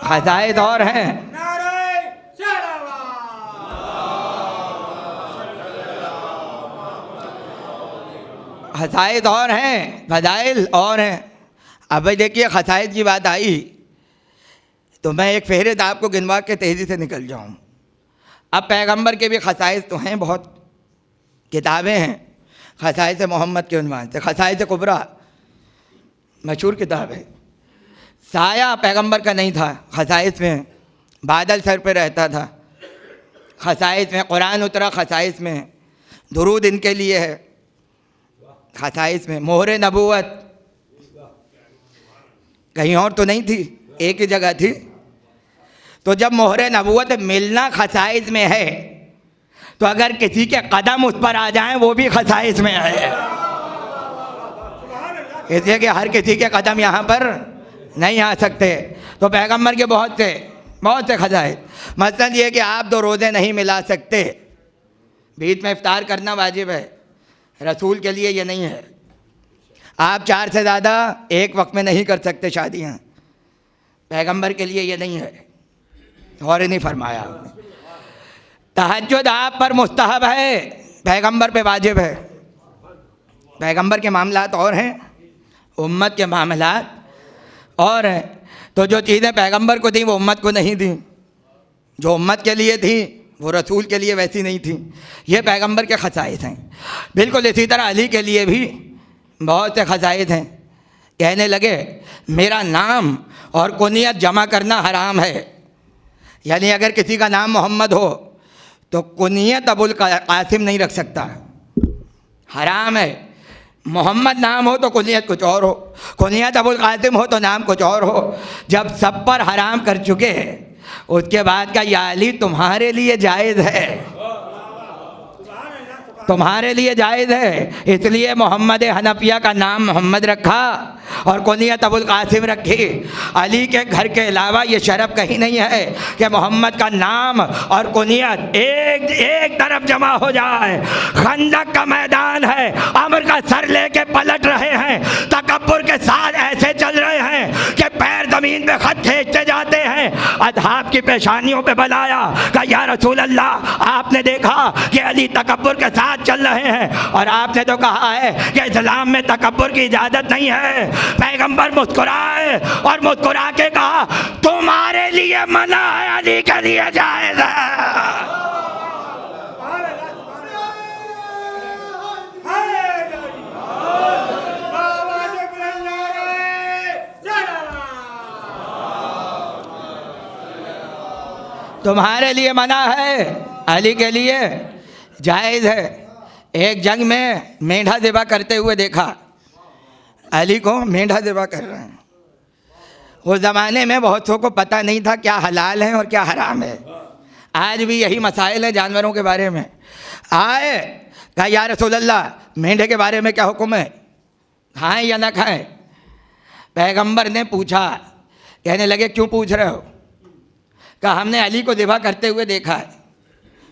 खसाइस और हैं, खसाइस और हैं, फज़ाइल और हैं। अब भाई देखिए खसाइस की बात आई तो मैं एक फेहरिस्त आपको गिनवा के तेज़ी से निकल जाऊँ। अब पैगंबर के भी खसाइस तो हैं, बहुत किताबें हैं खसाइस मोहम्मद के उन्वान से। खसाइस कुबरा मशहूर किताब है। साया पैगंबर का नहीं था, खसाइस में बादल सर पे रहता था, खसाइस में कुरान उतरा, खसाइस में दुरूद इनके लिए है, खसाइस में मोहरे नबूवत कहीं और तो नहीं थी, एक ही जगह थी। तो जब मोहरे नबूवत मिलना खसाइस में है, तो अगर किसी के कदम उस पर आ जाएं वो भी खसाइस में है। इसलिए कि हर किसी के कदम यहाँ पर नहीं आ सकते। तो पैगंबर के बहुत से खसाइस, मसलन ये कि आप 2 रोज़े नहीं मिला सकते, बीच में इफ्तार करना वाजिब है, रसूल के लिए ये नहीं है। आप 4 से ज़्यादा एक वक्त में नहीं कर सकते शादियाँ, पैगंबर के लिए ये नहीं है, और नहीं फरमाया। तहज्जुद आप पर मुस्तहब है, पैगंबर पे वाजिब है। पैगंबर के मामलात और हैं, उम्मत के मामलात और हैं। तो जो चीज़ें पैगंबर को दी वो उम्मत को नहीं दी, जो उम्मत के लिए थी वो रसूल के लिए वैसी नहीं थी। ये पैगंबर के खसाइस हैं। बिल्कुल इसी तरह अली के लिए भी बहुत से खसाइस हैं। कहने लगे मेरा नाम और कुनियत जमा करना हराम है, यानी अगर किसी का नाम मोहम्मद हो तो कुनियत अबुल कासिम नहीं रख सकता, हराम है। मोहम्मद नाम हो तो कुनियत कुछ और हो, कुनियत अबुल कासिम हो तो नाम कुछ और हो। जब सब पर हराम कर चुके उसके बाद का या अली तुम्हारे लिए जायज़ है, तुम्हारे लिए जायज़ है। इसलिए मोहम्मद हनफिया का नाम मोहम्मद रखा और कुनियत अबुल कासिम रखी। अली के घर के अलावा ये शरफ कहीं नहीं है कि मोहम्मद का नाम और कुनियत एक तरफ जमा हो जाए। खंदक का मैदान है, अमर का सर लेके पलट रहे हैं, तकब्बुर के साथ ऐसे चल रहे हैं कि पैर ज़मीन पे खत खींचते जाते हैं। अजहाब की पेशानियों पे बुलाया, कहा या रसूल अल्लाह, आपने देखा कि अली तकब्बुर के साथ चल रहे हैं और आपने तो कहा है कि इस्लाम में तकब्बुर की इजाज़त नहीं है। पैगंबर मुस्कुराए और मुस्कुरा के कहा तुम्हारे लिए मना है, अली के लिए जायज़ है। तुम्हारे लिए मना है, अली के लिए जायज़ है। एक जंग में मेंढा ज़िबा करते हुए देखा, अली को मेंढा ज़िबा कर रहे हैं। उस ज़माने में बहुतों को पता नहीं था क्या हलाल है और क्या हराम है। आज भी यही मसाइल है जानवरों के बारे में। आए कहा या रसूल अल्लाह, मेंढे के बारे में क्या हुक्म है, खाएं या ना खाएं? पैगंबर ने पूछा, कहने लगे क्यों पूछ रहे हो? कहा हमने अली को ज़िबा करते हुए देखा है,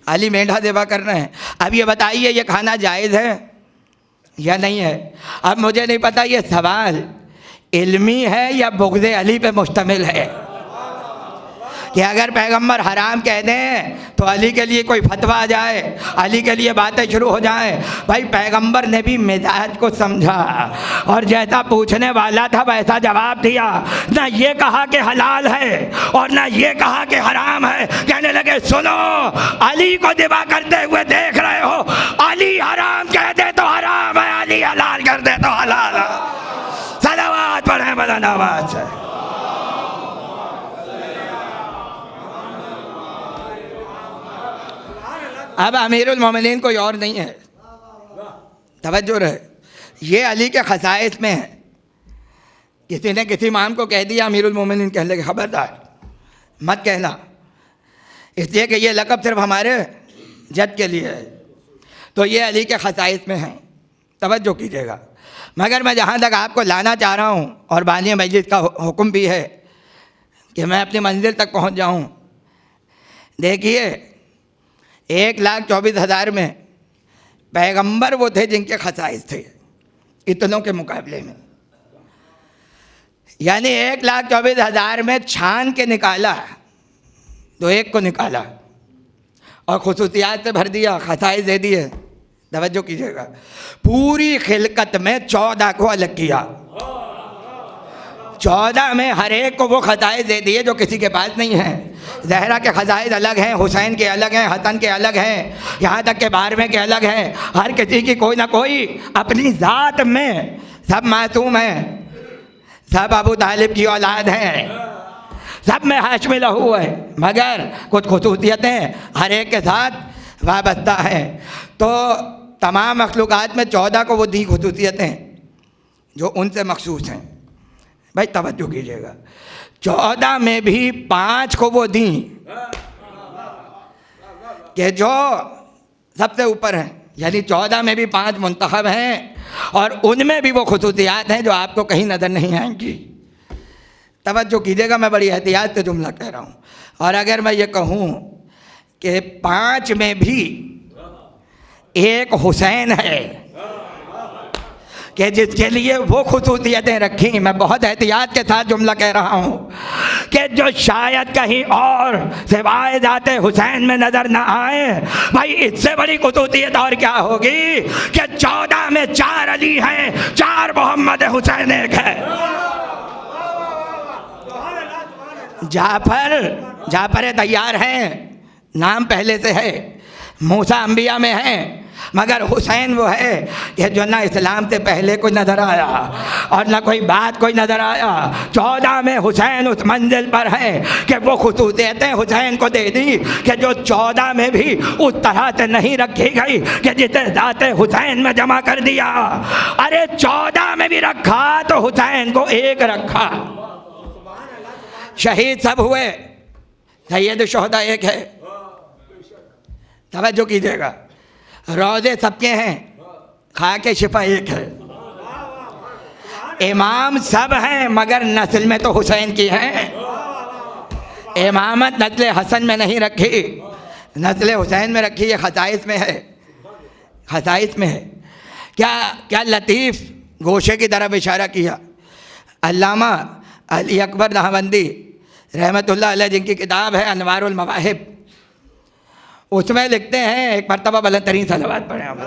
अली मेंढा ज़िबा कर रहे हैं। अब ये बताइए ये खाना जायज़ है या नहीं है? अब मुझे नहीं पता ये सवाल इल्मी है या बुग़्ज़े अली पे मुश्तमिल है कि अगर पैगंबर हराम कह दें तो अली के लिए कोई फतवा आ जाए, अली के लिए बातें शुरू हो जाएं। भाई पैगंबर ने भी मिजाज को समझा और जैसा पूछने वाला था वैसा जवाब दिया। ना ये कहा कि हलाल है और ना ये कहा कि हराम है। कहने लगे सुनो, अली को ज़िबा करते हुए देख रहे हो, अली हराम कह दे तो हराम है, अली हलाल कर दे तो हलाल है। सलावत पढ़े बुलंद आवाज़ से। अब अमीरुल मोमिनीन कोई और नहीं है, तवज्जो रहे, ये अली के खसाइस में है। किसी ने किसी इमाम को कह दिया अमीरुल मोमिनीन, कहने लगे खबरदार मत कहना, इसलिए कि ये लक़ब सिर्फ हमारे जद के लिए है। तो ये अली के खसाइस में है, तवज्जो कीजिएगा। मगर मैं जहाँ तक आपको लाना चाह रहा हूँ और बानी मजलिस का हुक्म भी है कि मैं अपनी मंजिल तक पहुँच जाऊँ। देखिए 1,24,000 में पैगंबर वो थे जिनके खसाइस थे इतनों के मुकाबले में, यानी 1,24,000 में छान के निकाला तो एक को निकाला और खुसूसियात से भर दिया, खसाइस दे दिए। तवज्जो कीजिएगा, पूरी खिलकत में 14 को अलग किया, 14 में हर एक को वो खसाइस दे दिए जो किसी के पास नहीं है। ज़हरा के खसाइस अलग हैं, हुसैन के अलग हैं, हसन के अलग हैं, यहाँ तक के बारहवें के अलग हैं। हर किसी की कोई ना कोई अपनी ज़ात में, सब मासूम हैं, सब अबू तालिब की औलाद हैं, सब में हाशमी लहू है, मगर कुछ खुसूसियतें हर एक के साथ वाबस्ता हैं। तो तमाम मखलूक़ात में 14 को वो दी खुसूसियतें जो उनसे मखसूस हैं। भाई तवज्जो कीजिएगा, 14 में भी 5 को वो दी कि जो सबसे ऊपर हैं, यानी 14 में भी 5 मुंतखब हैं और उनमें भी वो खुसूसियात हैं जो आपको कहीं नज़र नहीं आएंगी। तवज्जो कीजिएगा, मैं बड़ी एहतियात से जुमला कह रहा हूँ। और अगर मैं ये कहूँ कि 5 में भी एक हुसैन है कि जिसके लिए वो खुसूसियतें रखी, मैं बहुत एहतियात के साथ जुमला कह रहा हूँ कि जो शायद कहीं और सिवाय जाते हुसैन में नज़र ना आए। भाई इससे बड़ी खुसूसियत और क्या होगी कि 14 में 4 अली हैं, 4 मोहम्मद हुसैन एक है। जाफर तैयार हैं, नाम पहले से है, मूसा अंबिया में है, मगर हुसैन वो है कि जो ना इस्लाम से पहले कोई नज़र आया और ना कोई बात कोई नज़र आया। 14 में हुसैन उस मंजिल पर है कि वो खुसूसियतें हुसैन को दे दी कि जो 14 में भी उस तरह से नहीं रखी गई कि जिसे ज़ाते हुसैन में जमा कर दिया। अरे 14 में भी रखा तो हुसैन को एक रखा। शहीद सब हुए, सैयद शुहदा एक है। तवज्जो कीजिएगा, रोज़े सबके हैं, खाके शिफा एक है। इमाम सब हैं मगर नस्ल में तो हुसैन की है। इमामत नस्ल हसन में नहीं रखी, नस्ल हुसैन में रखी। ये खसाइस में है, खसाइस में है। क्या लतीफ़ गोशे की तरफ इशारा किया। अल्लामा अली अकबर नहबंदी रहमतुल्लाह अलैह, जिनकी किताब है अनवारुल मवाहिब, उसमें लिखते हैं, एक मरतबा बुलंद तरीन सलावत पढ़ें आप।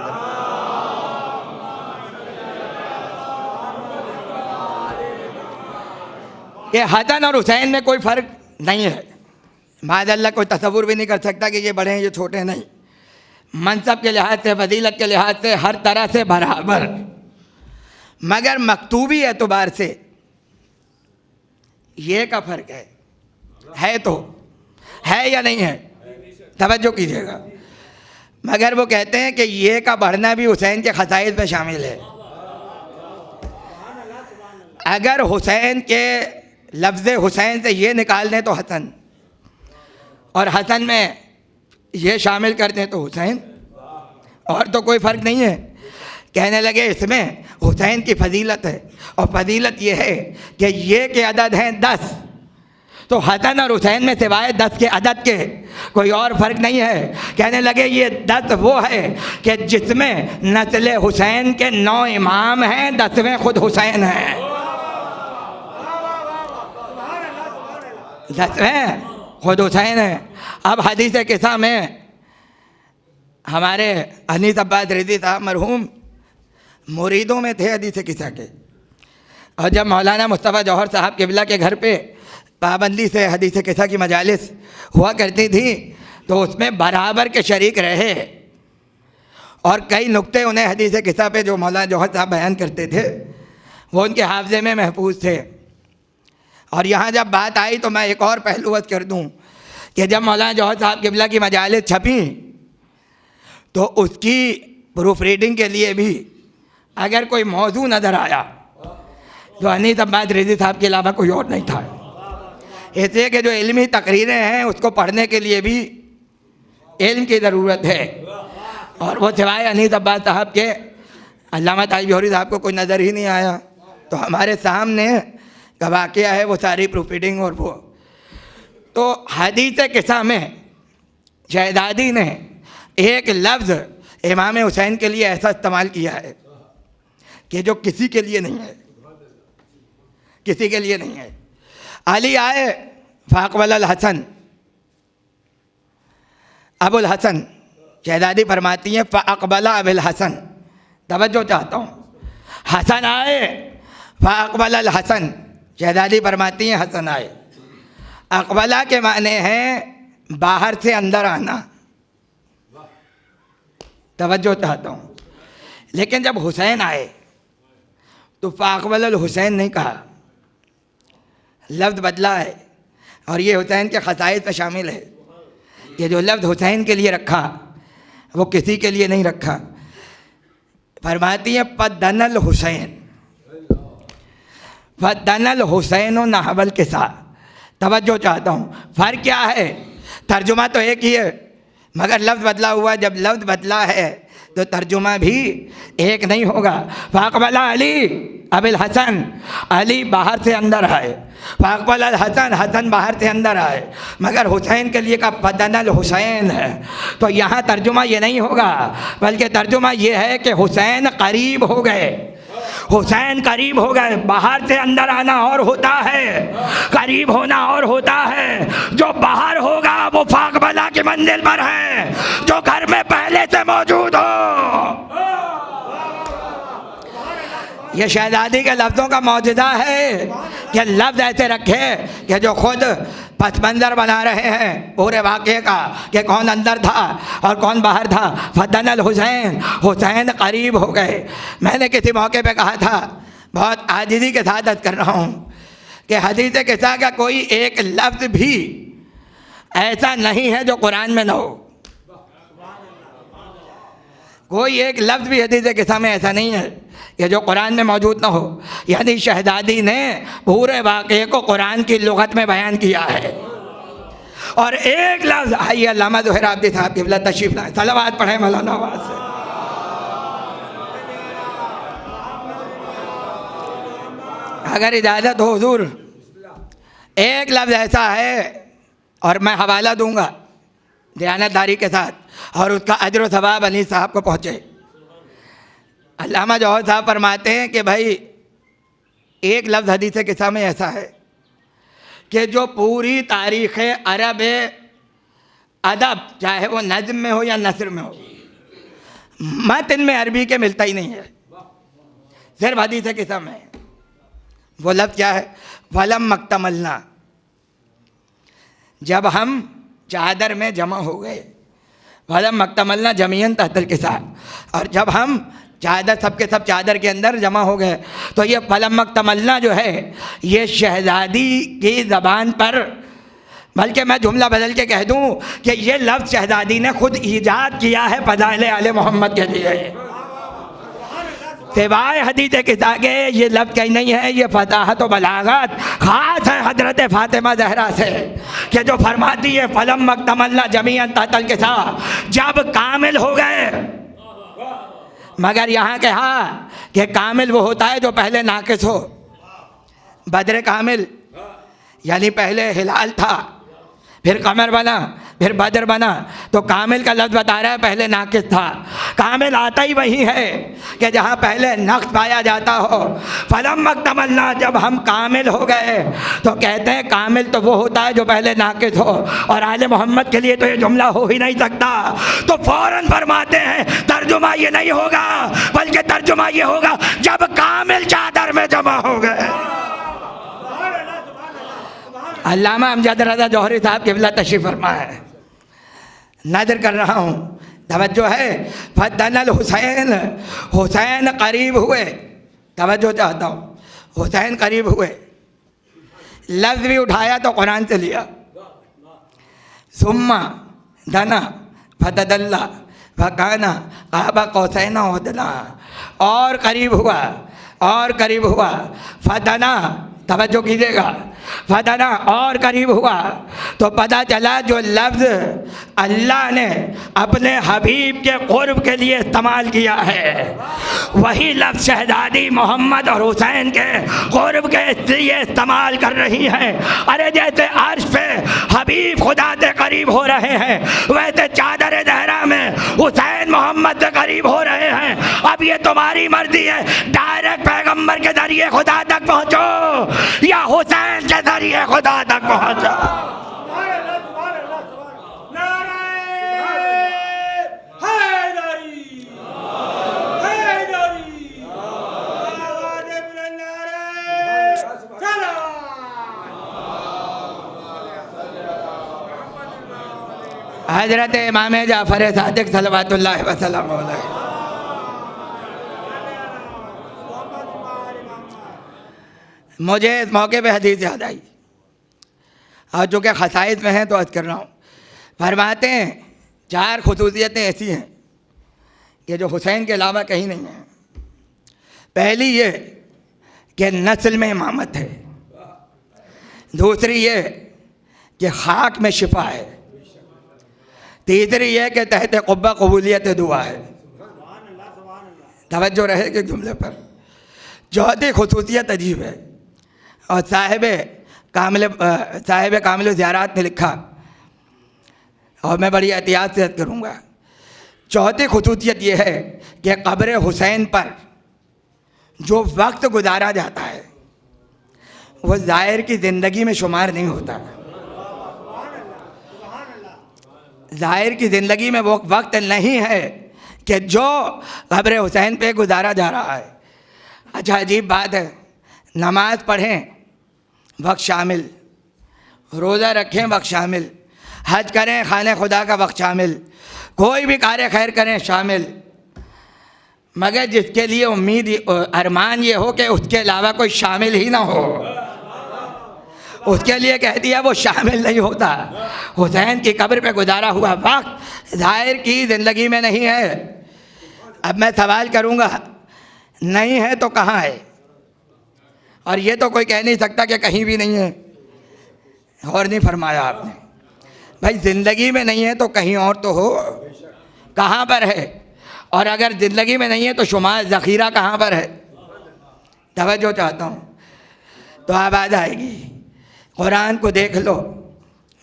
ये हसन और हुसैन में कोई फ़र्क नहीं है। माज़अल्लाह कोई तसव्वुर भी नहीं कर सकता कि ये बड़े हैं ये छोटे नहीं। मनसब के लिहाज से, फजीलत के लिहाज से, हर तरह से बराबर। मगर मकतूबी एतबार से ये का फ़र्क है तो है या नहीं है? तवज्जो कीजिएगा। मगर वो कहते हैं कि ये का बढ़ना भी हुसैन के खसाइस में शामिल है। अगर हुसैन के लफ्ज़ हुसैन से ये निकाल दें तो हसन, और हसन में ये शामिल कर दें तो हुसैन, और तो कोई फ़र्क नहीं है। कहने लगे इसमें हुसैन की फजीलत है, और फजीलत ये है कि ये के अदद हैं 10, तो हसन और हुसैन में सिवाय 10 के अदद के कोई और फ़र्क नहीं है। कहने लगे ये 10 वो है कि जिसमें नस्ल हुसैन के 9 इमाम हैं, 10वें खुद हुसैन हैं। 10वें खुद हुसैन हैं। अब हदीस किस्सा में हमारे अनीस अब्बास रिज़वी साहब मरहूम मुरीदों में थे हदीस किस्सा के, और जब मौलाना मुस्तफ़ा जौहर साहब क़िबला के घर पे पाबंदी से हदीस किस्सा की मजालिस हुआ करती थी, तो उसमें बराबर के शरीक रहे, और कई नुक्ते उन्हें हदीस किस्सा पे जो मौलाना जौहर साहब बयान करते थे वो उनके हाफ़ज़े में महफूज थे। और यहाँ जब बात आई तो मैं एक और पहलू वज़ कर दूँ कि जब मौलाना जौहर साहब क़िबला की मजालिस छपी तो उसकी प्रूफ रीडिंग के लिए भी अगर कोई मौजू नज़र आया तो अनीस अब्बास रिज़वी साहब के अलावा कोई और नहीं था। इसलिए कि जो इल्मी तकरीरें हैं उसको पढ़ने के लिए भी इल्म की ज़रूरत है, और वो सिवाय अनीस अब्बास साहब के अल्लामा ताज बिहारी साहब को कोई नज़र ही नहीं आया। तो हमारे सामने का वाक़या है वो सारी प्रूफ रीडिंग। और वो तो हदीस किस्सा में शहज़ादी ने एक लफ्ज़ इमाम हुसैन के लिए ऐसा इस्तेमाल किया है कि जो किसी के लिए नहीं है, किसी के लिए नहीं है। अली आए फ़ाक़बल अल हसन, अबुल हसन, शहज़ादी फरमाती हैं फ़ाक़बला अबुल हसन। तवज्जो चाहता हूँ, हसन आए फ़ाक़बल अल हसन, शहज़ादी फरमाती हैं हसन आए। अक़बला के माने हैं बाहर से अंदर आना। तवज्जो चाहता हूँ। लेकिन जब हुसैन आए तो फ़ाक़बल अल हुसैन नहीं कहा, लफ्ज़ बदला है, और ये हुसैन के खसाइस में शामिल है। ये जो लफ्ज़ हुसैन के लिए रखा वो किसी के लिए नहीं रखा। फरमाती है पदनल हुसैन, फद्दनल हुसैन नहवल के साथ। तवज्जो चाहता हूँ, फ़र्क क्या है? तर्जुमा तो एक ही है मगर लफ्ज़ बदला हुआ। जब लफ्ज़ बदला है तो तर्जुमा भी एक नहीं होगा। फ़ाक़बला अली अबिल हसन, अली बाहर से अंदर आए। फ़ाक़बल हसन, हसन बाहर से अंदर आए। मगर हुसैन के लिए का फद्दनल हुसैन है। तो यहाँ तर्जुमा ये नहीं होगा, बल्कि तर्जुमा ये है कि हुसैन करीब हो गए, हुसैन करीब हो गए। बाहर से अंदर आना और होता है, करीब होना और होता है। जो बाहर होगा वो फाकबला की मंजिल पर है, जो घर में पहले से मौजूद हो। ये शहजादी के लफ्ज़ों का मौजूदा है कि लफ्ज़ ऐसे रखे कि जो खुद पस मंज़र बना रहे हैं पूरे वाक़े का कि कौन अंदर था और कौन बाहर था। फद्दनल हुसैन, हुसैन करीब हो गए। मैंने किसी मौके पे कहा था, बहुत आजिज़ी के साथ अर्ज़ कर रहा हूँ कि हदीस किस्सा का कोई एक लफ्ज़ भी ऐसा नहीं है जो कुरान में ना हो। कोई एक लफ्ज़ भी हदीस किस्सा में ऐसा नहीं है कि जो कुरान में मौजूद ना हो। यानी शहजादी ने पूरे वाक़े को कुरान की लुग़त में बयान किया है। और एक लफ्ज़, आइए अल्लामा ज़ोहर आब्दी साहब की तशरीफ़ लाए, सलावत पढ़े मौलाना आवाज़ से। अगर इजाज़त हो हुज़ूर, एक लफ्ज़ ऐसा है और मैं हवाला दूंगा दयानतदारी के साथ और उसका अजर व सवाब अली साहब को पहुँचे। अल्लामा जौहर साहब फरमाते हैं कि भाई एक लफ्ज़ हदीस किस्सा में ऐसा है कि जो पूरी तारीख़ अरब अदब, चाहे वो नज़्म में हो या नसर में हो, मतन में अरबी के मिलता ही नहीं है, सिर्फ हदीस किस्सा में। वो लफ्ज़ क्या है? फलम मक्तमलना, जब हम चादर में जमा हो गए। फलम मक्तमलना जमीयन तहतल के साथ, और जब हम चादर सबके सब चादर के अंदर जमा हो गए। तो ये फलम मक्तमलना जो है ये शहजादी की ज़बान पर, बल्कि मैं जुमला बदल के कह दूं कि ये लफ्ज़ शहजादी ने खुद ईजाद किया है फ़ज़ाइल आले मोहम्मद के लिए। सिवाय हदीस किस्सा के ये लफ्ज़ कहीं नहीं है। ये फ़साहत व बलागत ख़ास है हज़रत फ़ातिमा ज़हरा से कि जो फरमाती है फलम मक्तमलना जमीअन तहतल के साथ, जब कामिल हो गए। मगर यहाँ कहा कि कामिल वो होता है जो पहले नाकिस हो। बदर कामिल यानी पहले हिलाल था, फिर कमर बना, फिर बदर बना। तो कामिल का लफ्ज़ बता रहा है पहले नाकिस था। कामिल आता ही वही है कि जहाँ पहले नक्श पाया जाता हो। फलम मक्तमलना, जब हम कामिल हो गए। तो कहते हैं कामिल तो वो होता है जो पहले नाकिस हो, और आले मोहम्मद के लिए तो ये जुमला हो ही नहीं सकता। तो फ़ौरन फरमाते हैं तर्जुमा ये नहीं होगा, बल्कि तर्जुमा ये होगा जब कामिल चादर में जमा हो गए। अल्लामा अमजद रज़ा जौहरी साहब क़िबला तशरीफ़ फरमा है। नज़र कर रहा हूँ, तवज्जो है। फद्दनल हुसैन, हुसैन करीब हुए। तवज्जो चाहता हूँ, हुसैन करीब हुए। लफ्ज़ भी उठाया तो कुरान से लिया। सुम्मा दना फतदल्ला फकाना काबा कौसैना वदना, और करीब हुआ, और करीब हुआ। फदना, तवज्जो कीजिएगा, फदना और करीब हुआ। तो पता चला जो लफ्ज़ अल्लाह ने अपने हबीब के क़ुर्ब के लिए इस्तेमाल किया है, वही लफ्ज़ शहजादी मोहम्मद और हुसैन के क़ुर्ब के लिए इस्तेमाल कर रही हैं। अरे जैसे अर्श पे हबीब खुदा से करीब हो रहे हैं, वैसे चादर ज़हरा में हुसैन मोहम्मद से करीब हो रहे हैं। अब ये तुम्हारी मर्ज़ी है, डायरेक्ट पैगम्बर के ज़रिए खुदा तक पहुँचो या हुसैन के ज़रिए खुदा तक पहुँचो। हज़रत इमाम जाफ़र सादिक़ सल्लल्लाहु अलैहि वसल्लम। मुझे इस मौके पे हदीस याद आई, और जो कि खसाइस में है तो अर्ज़ कर रहा हूँ। फरमाते हैं चार खुसूसियतें ऐसी हैं कि जो हुसैन के अलावा कहीं नहीं हैं। पहली ये कि नस्ल में इमामत है, दूसरी ये कि खाक में शिफा है, तीसरी ये कि तहत क़ुब्बा कबूलियत दुआ है। तवज्जो रहे कि जुमले पर। चौथी खुसूसियत अजीब है और साहिब कामिल ज़ियारात ने लिखा और मैं बड़ी एहतियात से करूँगा। चौथी खुसूसियत ये है कि क़ब्र हुसैन पर जो वक्त गुजारा जाता है वो ज़ाहिर की ज़िंदगी में शुमार नहीं होता। ज़ाहिर की ज़िंदगी में वो वक्त नहीं है कि जो क़ब्र हुसैन पे गुजारा जा रहा है। अच्छा अजीब बात है, नमाज पढ़ें वक्त शामिल, रोज़ा रखें वक्त शामिल, हज करें खाने खुदा का वक्त शामिल, कोई भी कार्य खैर करें शामिल, मगर जिसके लिए उम्मीद अरमान ये हो कि उसके अलावा कोई शामिल ही ना हो, उसके लिए कह दिया वो शामिल नहीं होता। हुसैन की कब्र पे गुजारा हुआ वक्त ज़ाहिर की ज़िंदगी में नहीं है। अब मैं सवाल करूँगा, नहीं है तो कहाँ है? और ये तो कोई कह नहीं सकता कि कहीं भी नहीं है। और नहीं फरमाया आपने, भाई ज़िंदगी में नहीं है तो कहीं और तो हो, कहाँ पर है? और अगर ज़िंदगी में नहीं है तो शुमार ज़ख़ीरा कहाँ पर है? तवज्जो चाहता हूँ तो आवाज़ आएगी। कुरान को देख लो,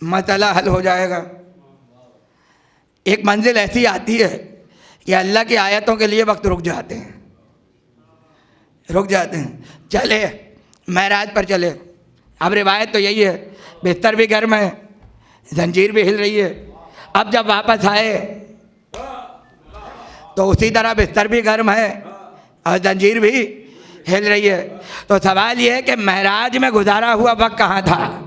मसला हल हो जाएगा। एक मंजिल ऐसी आती है कि अल्लाह की आयतों के लिए वक्त रुक जाते हैं। चले महराज पर चले। अब रिवायत तो यही है, बिस्तर भी गर्म है, जंजीर भी हिल रही है। अब जब वापस आए तो उसी तरह बिस्तर भी गर्म है और जंजीर भी हिल रही है। तो सवाल ये है कि महराज में गुजारा हुआ वक्त कहाँ था?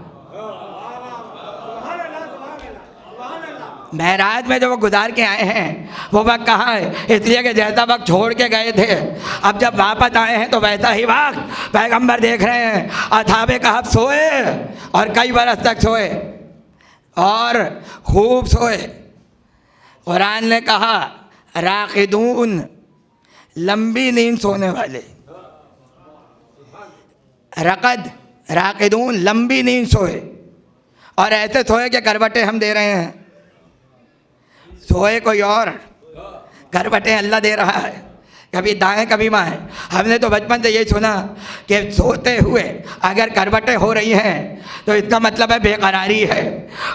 महराज में जो वो गुजार के आए हैं वो वक्त कहाँ है? इसलिए कि जैसा वक्त छोड़ के गए थे, अब जब वापस आए हैं तो वैसा ही वक्त पैगंबर देख रहे हैं। असहाबे कहफ सोए और कई बरस तक सोए और खूब सोए। कुरान ने कहा राक़िदून, लंबी नींद सोने वाले। रक़द, राक़िदून, लंबी नींद सोए और ऐसे सोए कि करवटें हम दे रहे हैं। सोए कोई और, करवटें अल्लाह दे रहा है, कभी दाएं कभी बाएं। हमने तो बचपन से यही सुना कि सोते हुए अगर करवटें हो रही हैं तो इसका मतलब है बेकरारी है।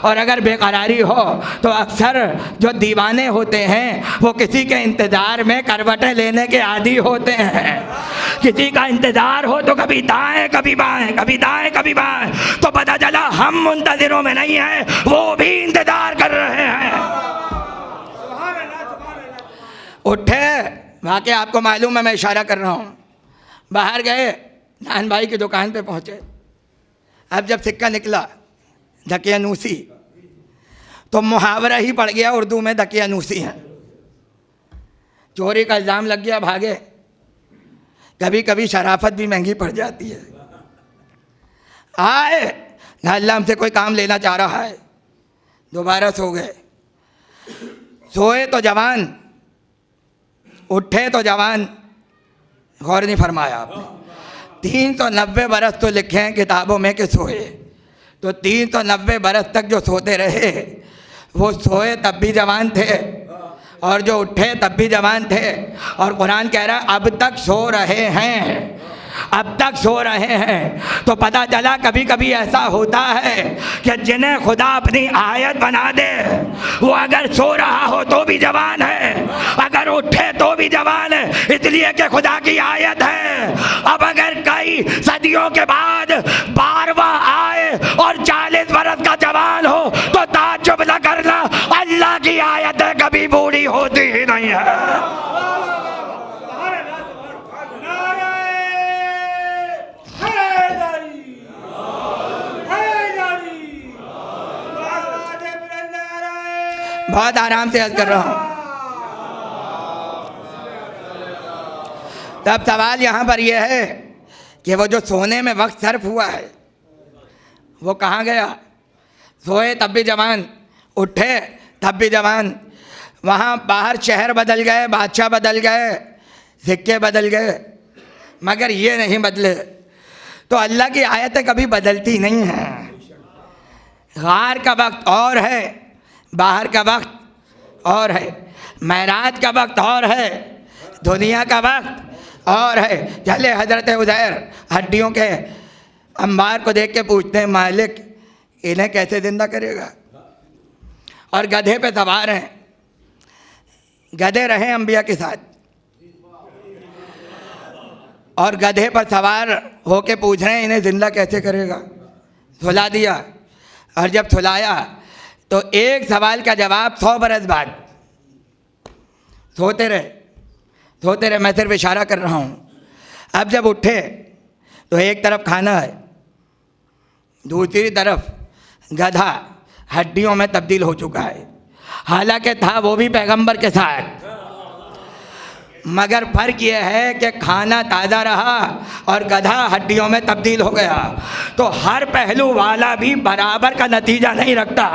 और अगर बेकरारी हो तो अक्सर जो दीवाने होते हैं वो किसी के इंतज़ार में करवटें लेने के आदी होते हैं। किसी का इंतज़ार हो तो कभी दाएं कभी बाएं, कभी दाएं कभी बाएं, तो पता चला हम मुंतज़िरों में नहीं हैं, वो भी इंतज़ार कर रहे हैं। उठे, वाकई आपको मालूम है, मैं इशारा कर रहा हूँ। बाहर गए, नान भाई की दुकान पे पहुँचे। अब जब सिक्का निकला दकियानूसी, तो मुहावरा ही पड़ गया उर्दू में, दकियानूसी है। चोरी का इल्ज़ाम लग गया, भागे। कभी कभी शराफत भी महंगी पड़ जाती है। आए, अल्लाह हमसे कोई काम लेना चाह रहा है। दोबारा सो गए। सोए तो जवान, उठे तो जवान। गौर नहीं फरमाया आपने। 390 बरस तो लिखे हैं किताबों में कि सोए, तो 390 बरस तक जो सोते रहे वो सोए तब भी जवान थे और जो उठे तब भी जवान थे। और कुरान कह रहा है अब तक सो रहे हैं, अब तक सो रहे हैं। तो पता चला कभी कभी ऐसा होता है कि जिन्हें खुदा अपनी आयत बना दे वो अगर सो रहा हो तो भी जवान है, अगर उठे तो भी जवान है, इसलिए कि खुदा की आयत है। अब अगर कई सदियों के बाद 12वां आए और 40 बरस का जवान हो तो ताज्जुब न करना, अल्लाह की आयत है, कभी बूढ़ी होती ही नहीं है। बहुत आराम से अर्ज कर रहा हूँ। तब सवाल यहाँ पर यह है कि वो जो सोने में वक्त सर्फ हुआ है वो कहाँ गया? सोए तब भी जवान, उठे तब भी जवान। वहाँ बाहर शहर बदल गए, बादशाह बदल गए, सिक्के बदल गए, मगर ये नहीं बदले तो अल्लाह की आयतें कभी बदलती नहीं हैं। गार का वक्त और है, बाहर का वक्त और है, महराज का वक्त और है, दुनिया का वक्त और है। चले हजरत उज़ैर हड्डियों के अंबार को देख के पूछते हैं, मालिक इन्हें कैसे जिंदा करेगा? और गधे पे सवार हैं, गधे रहे अंबिया के साथ, और गधे पर सवार होके पूछ रहे हैं इन्हें जिंदा कैसे करेगा? सुला दिया, और जब सुलाया तो एक सवाल का जवाब 100 बरस बाद। सोते रहे, मैं सिर्फ इशारा कर रहा हूँ। अब जब उठे तो एक तरफ खाना है, दूसरी तरफ गधा हड्डियों में तब्दील हो चुका है। हालांकि था वो भी पैगंबर के साथ, मगर फर्क ये है कि खाना ताज़ा रहा और गधा हड्डियों में तब्दील हो गया। तो हर पहलू वाला भी बराबर का नतीजा नहीं रखता।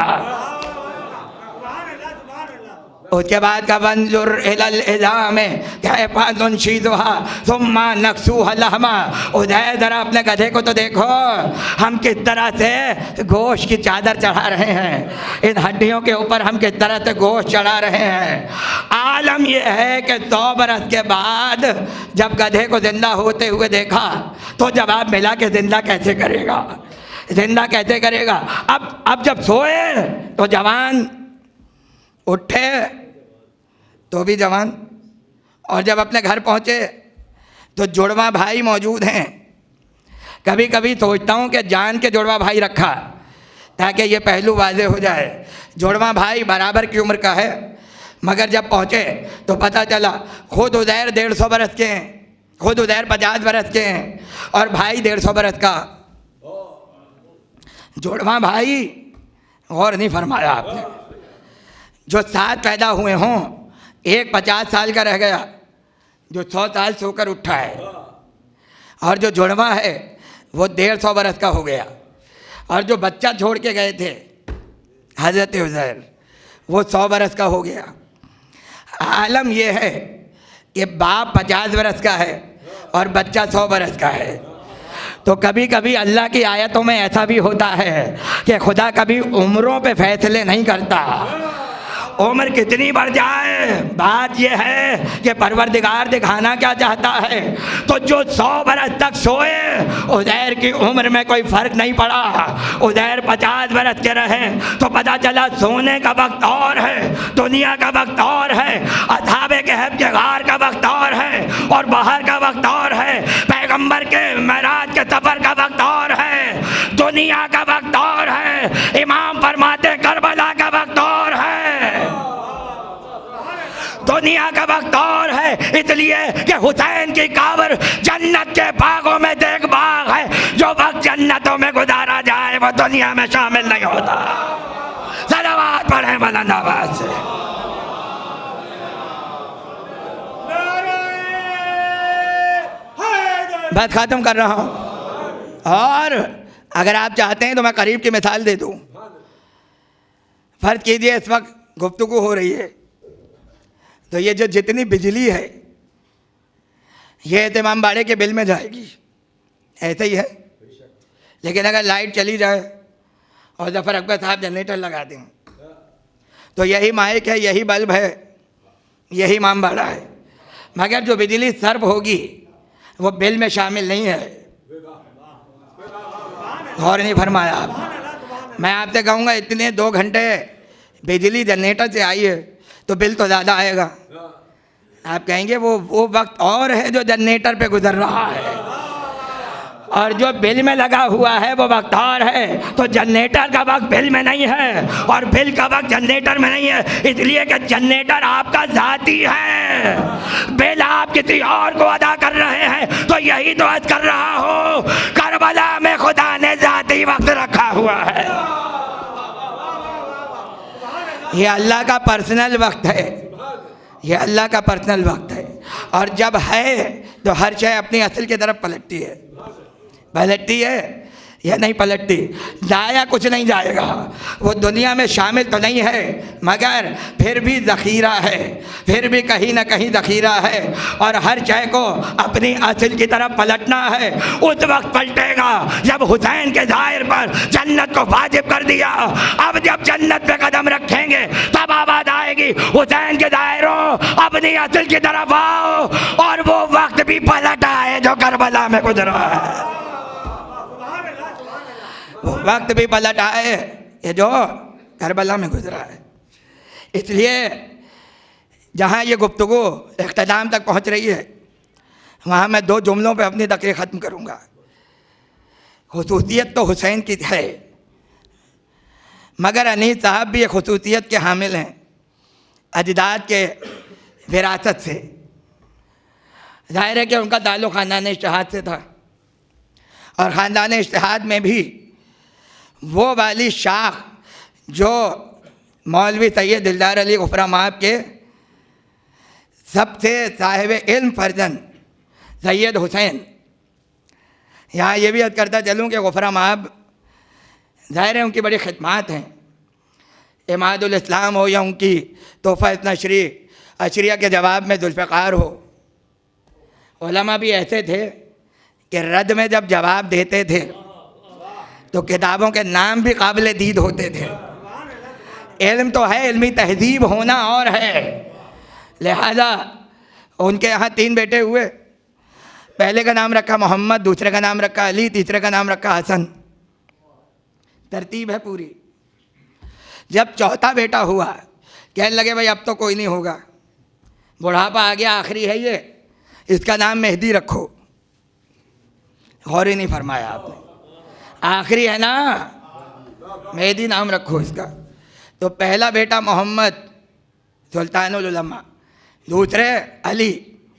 उसके बाद का वंजुर इलल इज़ाम कैफ़ा नुनशीज़ुहा सुम्मा नक्सूहा लहमा। उधर ज़रा अपने गधे को तो देखो, हम किस तरह से गोश्त की चादर चढ़ा रहे हैं, इन हड्डियों के ऊपर हम किस तरह से गोश्त चढ़ा रहे हैं। आलम यह है कि 100 बरस के बाद जब गधे को जिंदा होते हुए देखा तो जवाब मिला कि जिंदा कैसे करेगा, जिंदा कैसे करेगा। अब जब सोए तो जवान, उठे तो भी जवान, और जब अपने घर पहुँचे तो जुड़वा भाई मौजूद हैं। कभी कभी सोचता हूँ कि जान के जुड़वा भाई रखा ताकि ये पहलू वाज़े हो जाए। जुड़वा भाई बराबर की उम्र का है, मगर जब पहुँचे तो पता चला खुद उज़ैर 150 बरस के हैं, खुद उज़ैर 50 बरस के हैं, और भाई 150 बरस का। जुड़वा भाई, और नहीं फरमाया आपने, जो 7 पैदा हुए हों, एक 50 साल का रह गया, जो 100 साल सोकर उठा है, और जो जुड़वा है वो 150 बरस का हो गया, और जो बच्चा छोड़ के गए थे हज़रत उज़ैर वो 100 बरस का हो गया। आलम यह है कि बाप 50 बरस का है और बच्चा 100 बरस का है। तो कभी कभी अल्लाह की आयतों में ऐसा भी होता है कि खुदा कभी उम्रों पे फैसले नहीं करता। उम्र कितनी बढ़ जाए, बात यह है कि परवरदिगार दिखाना क्या चाहता है। तो जो 100 बरस तक सोए, उज़ैर की उम्र में कोई फ़र्क नहीं पड़ा। उज़ैर 50 बरस के रहे तो पता चला सोने का वक्त और है, दुनिया का वक्त और है, असहाबे कहफ के गार का वक्त और है, और बाहर का वक्त और है, पैगंबर के मेराज के सफ़र का वक्त और है, दुनिया का वक्त और है, इमाम फरमाते करबला का वक्त और है, दुनिया का वक्त और है। इसलिए कि हुसैन की काबर जन्नत के बागों में देख बाग है, जो वक्त जन्नतों में गुजारा जाए वो दुनिया में शामिल नहीं होता। सलावत पढ़े बुलंद आवाज से। बात खत्म कर रहा हूं, और अगर आप चाहते हैं तो मैं करीब की मिसाल दे दूं। फर्ज कीजिए इस वक्त गुफ्तगू हो रही है, तो ये जो जितनी बिजली है ये इमाम बाड़े के बिल में जाएगी, ऐसे ही है। लेकिन अगर लाइट चली जाए और जफ़र अकबर साहब जनरेटर लगा दें तो यही माइक है, यही बल्ब है, यही इमाम बाड़ा है, मगर जो बिजली सर्व होगी वो बिल में शामिल नहीं है। गौर नहीं फरमाया आप। मैं आपसे कहूँगा इतने 2 घंटे बिजली जनरेटर से आई है तो बिल तो ज़्यादा आएगा। आप कहेंगे वो वक्त और है जो जनरेटर पे गुजर रहा है, और जो बिल में लगा हुआ है वो वक्त और है। तो जनरेटर का वक्त बिल में नहीं है और बिल का वक्त जनरेटर में नहीं है, इसलिए कि जनरेटर आपका ज़ाती है, बिल आप किसी और को अदा कर रहे हैं। तो यही तो अर्ज कर रहा हूँ, करबला में खुदा ने ज़ाती वक्त रखा हुआ है। ये अल्लाह का पर्सनल वक्त है, ये अल्लाह का पर्सनल वक्त है। और जब है तो हर शय अपनी असल की तरफ पलटती है। यह नहीं पलटती, जाया कुछ नहीं जाएगा। वो दुनिया में शामिल तो नहीं है मगर फिर भी ज़ख़ीरा है, फिर भी कहीं ना कहीं ज़ख़ीरा है। और हर शय को अपनी असल की तरफ पलटना है। उस वक्त पलटेगा जब हुसैन के ज़ाहिर पर जन्नत को वाजिब कर दिया। अब जब जन्नत पे कदम रखेंगे तब आवाज़ आएगी, हुसैन के ज़ाहिरों अपनी असल की तरफ आओ। और वो वक्त भी पलटा है जो करबला में गुजरा है, वो वक्त भी पलट आए ये जो करबला में गुजरा है। इसलिए जहाँ ये गुफ्तगू इख्तिताम तक पहुँच रही है वहाँ मैं 2 जुमलों पे अपनी तकरीर ख़त्म करूँगा। खुसूसियत तो हुसैन की है मगर अनीस साहब भी एक खुसूसियत के हामिल हैं अजदाद के विरासत से। ज़ाहिर है कि उनका ताल्लुक़ ख़ानदान इज्तिहाद से था और ख़ानदान इज्तिहाद में भी वो वाली शाख जो मौलवी सैयद दिलदार अली गुफरा माब के सबसे साहिब इल्म फर्जंद सैयद हुसैन। यहाँ ये भी अर्ज़ करता चलूँ कि गुफरा माब ज़ाहिर है उनकी बड़ी खिदमत हैं, इमादुल इस्लाम हो या उनकी तोहफ़ा नशरी अशरिया के जवाब में जुल्फ़िकार हो। उलमा भी ऐसे थे कि रद्द में जब जवाब देते थे तो किताबों के नाम भी काबिल दीद होते थे। इल्म तो है, इल्मी तहजीब होना और है। लिहाजा उनके यहाँ 3 बेटे हुए। पहले का नाम रखा मोहम्मद, दूसरे का नाम रखा अली, तीसरे का नाम रखा हसन। तरतीब है पूरी। जब चौथा बेटा हुआ कहने लगे भाई अब तो कोई नहीं होगा, बुढ़ापा आ गया, आखिरी है ये, इसका नाम मेहदी रखो। गौर ही नहीं फरमाया आपने, आखिरी है ना, मेहदी नाम रखो इसका। तो पहला बेटा मोहम्मद सुल्तानुल उलमा, दूसरे अली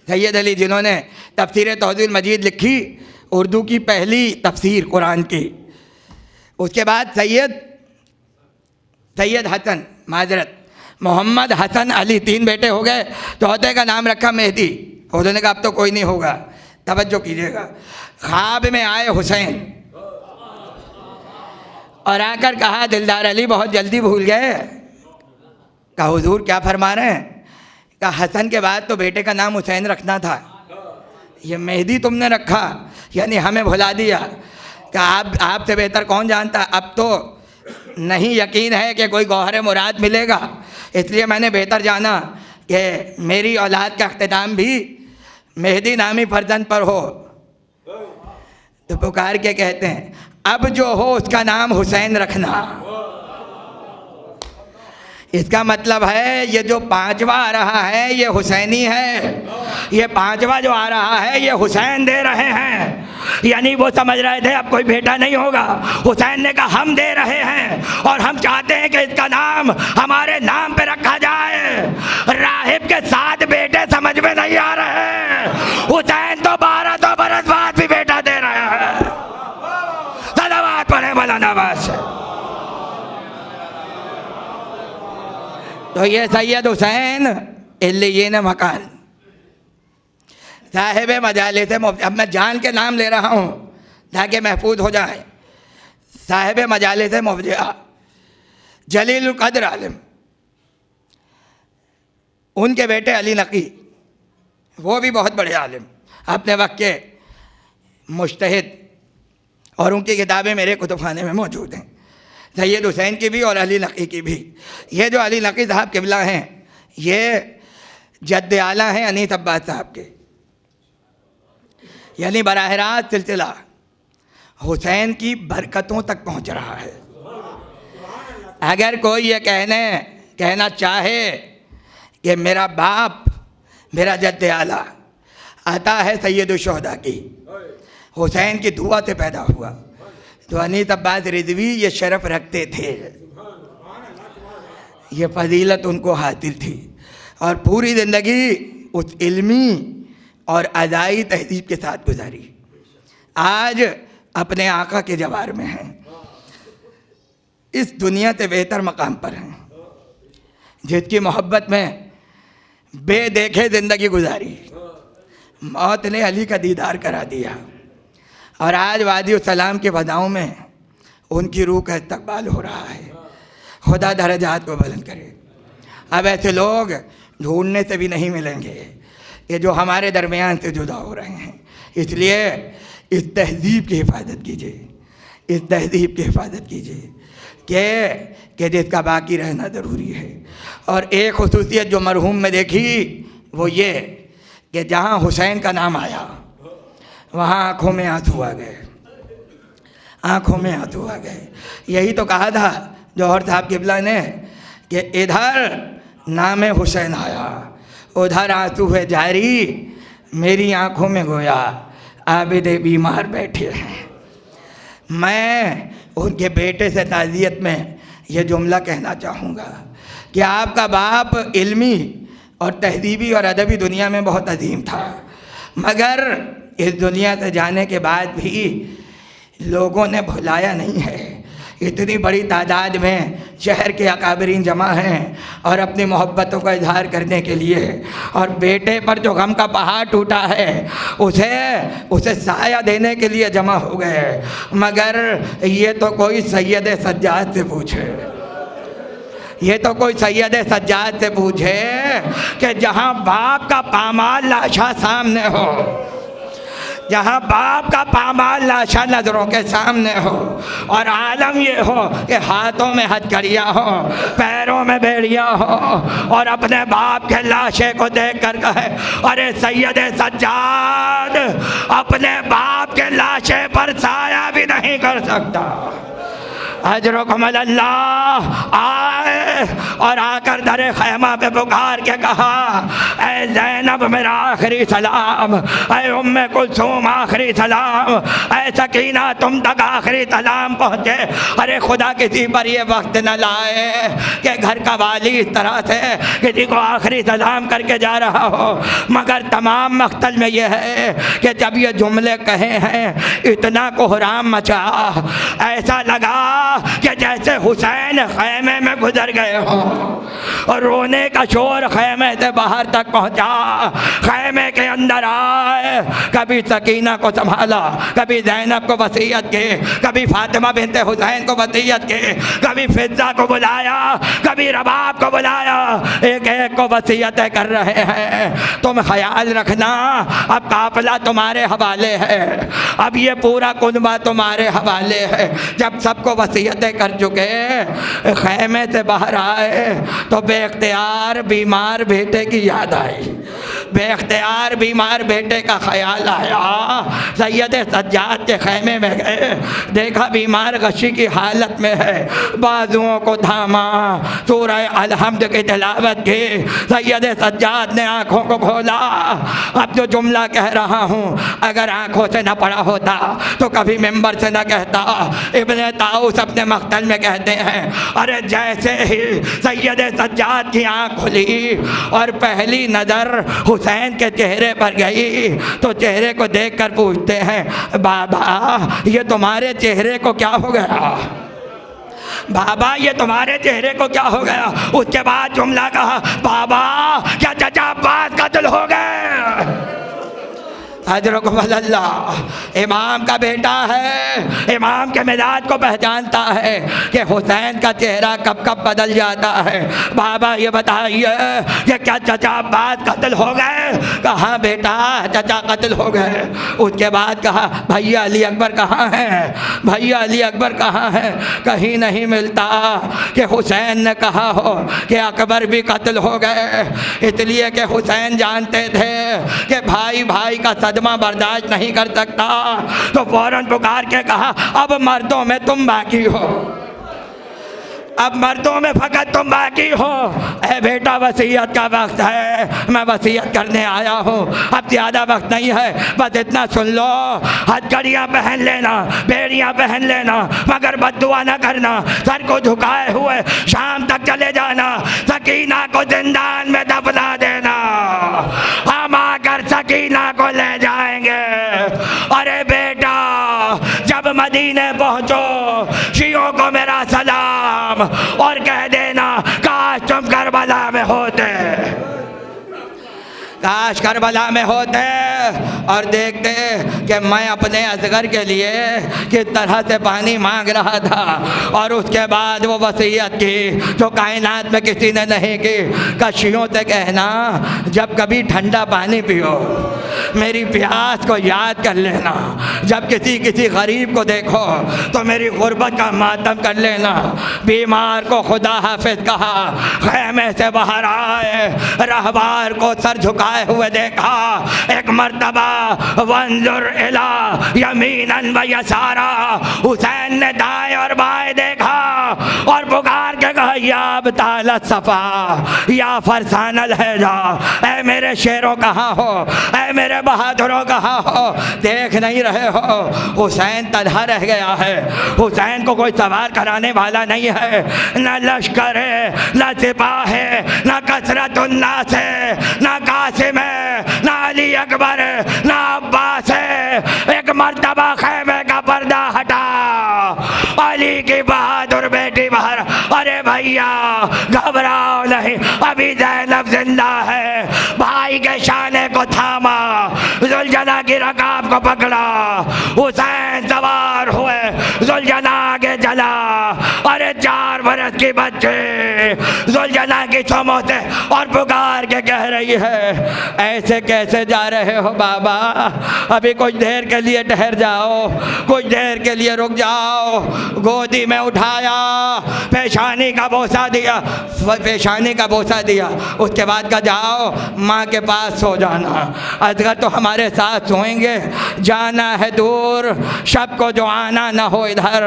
सैयद अली जिन्होंने तफसीर तौहीदुल मजीद लिखी, उर्दू की पहली तफसीर कुरान की। उसके बाद सैयद हसन, माजरत मोहम्मद हसन अली, 3 बेटे हो गए। चौथे का नाम रखा मेहदी। उन्होंने कहा अब तो कोई नहीं होगा। तवज्जो कीजिएगा, ख्वाब में आए हुसैन और आकर कहा दिलदार अली बहुत जल्दी भूल गए। कहा हुजूर क्या फरमा रहे हैं? कहा हसन के बाद तो बेटे का नाम हुसैन रखना था, ये मेहदी तुमने रखा, यानी हमें भुला दिया। कहा आपसे बेहतर कौन जानता, अब तो नहीं यकीन है कि कोई गौहर मुराद मिलेगा, इसलिए मैंने बेहतर जाना कि मेरी औलाद का अख्तिताम भी मेहदी नामी फर्जंद पर हो। तो पुकार के कहते हैं अब जो हो उसका नाम हुसैन रखना। इसका मतलब है ये जो 5वां आ रहा है ये हुसैनी है, ये 5वां जो आ रहा है ये हुसैन दे रहे हैं। यानी वो समझ रहे थे अब कोई बेटा नहीं होगा, हुसैन ने कहा हम दे रहे हैं और हम चाहते हैं कि इसका नाम हमारे नाम पे रखा जाए। राहिब के 7 बेटे समझ में नहीं आ रहे, हुसैन तो 12 बरस बाद भी बेटा दे रहे हैं। सलावत पढ़े मौलाना अब्बास। तो ये सैयद हुसैन इल्लियीन मकान साहिब मजालिस मुफ्ती, अब मैं जान के नाम ले रहा हूँ ताकि महफूज हो जाए। साहिब मजालिस मुफ्तिया जलील कद्र आलिम, उनके बेटे अली नकी, वो भी बहुत बड़े आलिम, अपने वक्त के मुज्तहिद, और उनकी किताबें मेरे कुतुबखाने में मौजूद हैं, सैयद हुसैन की भी और अली नकी की भी। ये जो अली नकी साहब किबला हैं ये जद्द आला हैं अनीस अब्बास साहब के, यानी बराह रास्त सिलसिला हुसैन की बरकतों तक पहुंच रहा है। अगर कोई ये कहना चाहे कि मेरा बाप मेरा जद्द आला आता है सैयद शुहदा की, हुसैन की दुआ से पैदा हुआ, तो अनीस अब्बास रिजवी ये शरफ़ रखते थे, ये फजीलत उनको हासिल थी और पूरी ज़िंदगी उस इल्मी और अदाई तहजीब के साथ गुजारी। आज अपने आका के जवार में हैं, इस दुनिया से बेहतर मकाम पर हैं, जिसकी मोहब्बत में बेदेखे ज़िंदगी गुजारी। मौत ने अली का दीदार करा दिया, और आज वादी सलाम के बदाओं में उनकी रूह का इस्तकबाल हो रहा है। खुदा दर्जात को बुलंद करे। अब ऐसे लोग ढूंढने से भी नहीं मिलेंगे कि जो हमारे दरमियान से जुदा हो रहे हैं। इसलिए इस तहज़ीब की हिफाजत कीजिए, इस तहज़ीब की हिफाजत कीजिए कि जिसका बाकी रहना ज़रूरी है। और एक खुसूसियत जो मरहूम में देखी वो ये कि जहाँ हुसैन का नाम आया वहाँ आँखों में आंसू आ गए, आँखों में आंसू आ गए। यही तो कहा था जौहर साहब क़िबला ने कि इधर नाम हुसैन आया, उधर आंसू है जारी, मेरी आँखों में गोया आबिदे बीमार बैठे हैं। मैं उनके बेटे से ताज़ियत में ये जुमला कहना चाहूँगा कि आपका बाप इल्मी और तहज़ीबी और अदबी दुनिया में बहुत अजीम था, मगर इस दुनिया से जाने के बाद भी लोगों ने भुलाया नहीं है। इतनी बड़ी तादाद में शहर के अकाबरीन जमा हैं और अपनी मोहब्बतों का इजहार करने के लिए, और बेटे पर जो गम का पहाड़ टूटा है उसे साया देने के लिए जमा हो गए। मगर ये तो कोई सैयद सज्जाद से पूछे, ये तो कोई सैयद सज्जाद से पूछे कि जहाँ बाप का पामाल लाशा सामने हो, जहाँ बाप का पामाल लाशा नज़रों के सामने हो, और आलम ये हो कि हाथों में हथकड़ियाँ हो, पैरों में बेड़ियाँ हो, और अपने बाप के लाशे को देख कर कहे अरे सैयद सज्जाद अपने बाप के लाशे पर साया भी नहीं कर सकता। अजरुकुम अल्लाह आए और आकर दरे खैमा पे पुकार के कहा ऐ ज़ैनब मेरा आखिरी सलाम, ऐ उम्मे कुलसूम आखिरी सलाम, ऐ सकीना तुम तक आखिरी सलाम पहुँचे। अरे खुदा किसी पर ये वक्त न लाए कि घर का वाली इस तरह से किसी को आखिरी सलाम करके जा रहा हो। मगर तमाम मख्तल में ये है कि जब ये जुमले कहे हैं इतना कोहराम मचा, ऐसा लगा कि जैसे हुसैन खैमे में गुजर गए हो, और रोने का शोर खैमे से बाहर तक पहुंचा। खैमे के अंदर आए, कभी सकीना को संभाला, कभी ज़ैनब को वसीयत के, कभी फातिमा बिनते हुसैन को वसीयत के, कभी फिज़ा को बुलाया, कभी रबाब को बुलाया, एक एक को वसीयतें कर रहे हैं। तुम ख्याल रखना अब काफिला तुम्हारे हवाले है, अब ये पूरा कुनबा तुम्हारे हवाले है। जब सबको वसीयतें कर चुके खैमे से बाहर आए तो बेख्तियार बीमार बेटे की याद आई, बेख्तियार बीमार बेटे का ख्याल आया। सैयद सज्जाद के खैमे में गए, देखा बीमार गशी की हालत में है, बाजुओं को थामा, सूरह अलहम्द की तिलावत की। सैयद सज्जाद ने आँखों को खोला। अब जो जुमला कह रहा हूँ अगर आँखों से न पढ़ा होता तो कभी मेंबर से न कहता। इब्ने ताऊस अपने मख्तल में कहते हैं अरे जैसे ही सैयद सज्जाद की आँख खुली और पहली नज़र हुसैन के चेहरे पर गई तो चेहरे को देखकर पूछते हैं बाबा ये तुम्हारे चेहरे को क्या हो गया, बाबा ये तुम्हारे चेहरे को क्या हो गया। उसके बाद जुमला कहा बाबा क्या चचा अब्बास कत्ल हो गए। हजरत अल्लाह इमाम का बेटा है, इमाम के मिजाज को पहचानता है कि हुसैन का चेहरा कब कब बदल जाता है। बाबा ये बताइए कि क्या चचा अब्बास कत्ल हो गए। कहा बेटा चचा कत्ल हो गए। उसके बाद कहा भैया अली अकबर कहाँ हैं, भैया अली अकबर कहाँ हैं। कहीं नहीं मिलता कि हुसैन ने कहा हो कि अकबर भी कत्ल हो गए, इसलिए कि हुसैन जानते थे कि भाई भाई का सदमा बर्दाश्त नहीं कर सकता। तो फौरन पुकार के कहा अब मर्दों में तुम बाकी हो, अब मर्दों में फकत तुम बाकी हो। ए बेटा वसीयत का वक्त है, मैं वसीयत करने आया हूँ, अब ज़्यादा वक्त नहीं है, बस इतना सुन लो। हथकड़ियाँ पहन लेना, बेड़ियाँ पहन लेना, मगर बद्दुआ न करना। सर को झुकाए हुए शाम तक चले जाना, सकीना को जिंदान में दफना देना, हम आकर सकीना को ले जाएंगे। अरे बेटा जब मदीने पहुँचो शियों को मेरा सलाम और कह देना काश तुम करबला में होते, काश करबला में होते और देखते कि मैं अपने असगर के लिए किस तरह से पानी मांग रहा था, और उसके बाद वो वसीयत की जो कायनात में किसी ने नहीं की, कशियों से कहना जब कभी ठंडा पानी पियो मेरी प्यास को याद कर लेना, जब किसी गरीब को देखो तो मेरी गुर्बत का मातम कर लेना। बीमार को खुदा हाफिज कहा, खैमे से बाहर आए, रहबार को सर झुकाए हुए देखा, एक मर्तबा वंजुर इला यमीनन व यसारा, हुसैन ने दाएं और बाएं देखा और पुकार के कहा या बताला सफा या फरसानल है जा, ऐ मेरे शेरों कहाँ हो, ऐ मेरे बहादुरों कहाँ हो, देख नहीं रहे हो। हुसैन तन्हा रह गया है, हुसैन को कोई सवार कराने वाला नहीं है, न लश्कर है, न सिपाह है, न कसरतुन्नास है, न कासिम है, न अली अकबर है, न अब्बास है। एक मर्तबा खैमे का पर्दा हटा, अली की बहादुर बेटी बाहर, अरे भैया घबराओ नहीं, अभी ज़ैनब जिंदा है। भाई के शाने को थामा, जुलजना की रकाब को पकड़ा, हुसैन सवार हुए, जुलजना आगे चला, अरे 4 बरस की बच्चे जुलजना की चोमों से और पुकार के कह रही है ऐसे कैसे जा रहे हो बाबा, अभी कुछ देर के लिए ठहर जाओ, कुछ देर के लिए रुक जाओ। गोदी में उठाया, पेशानी का बोसा दिया, पेशानी का बोसा दिया, उसके बाद का जाओ माँ के पास सो जाना, असगर तो हमारे साथ सोएंगे, जाना है दूर, शब को जो आना ना हो इधर,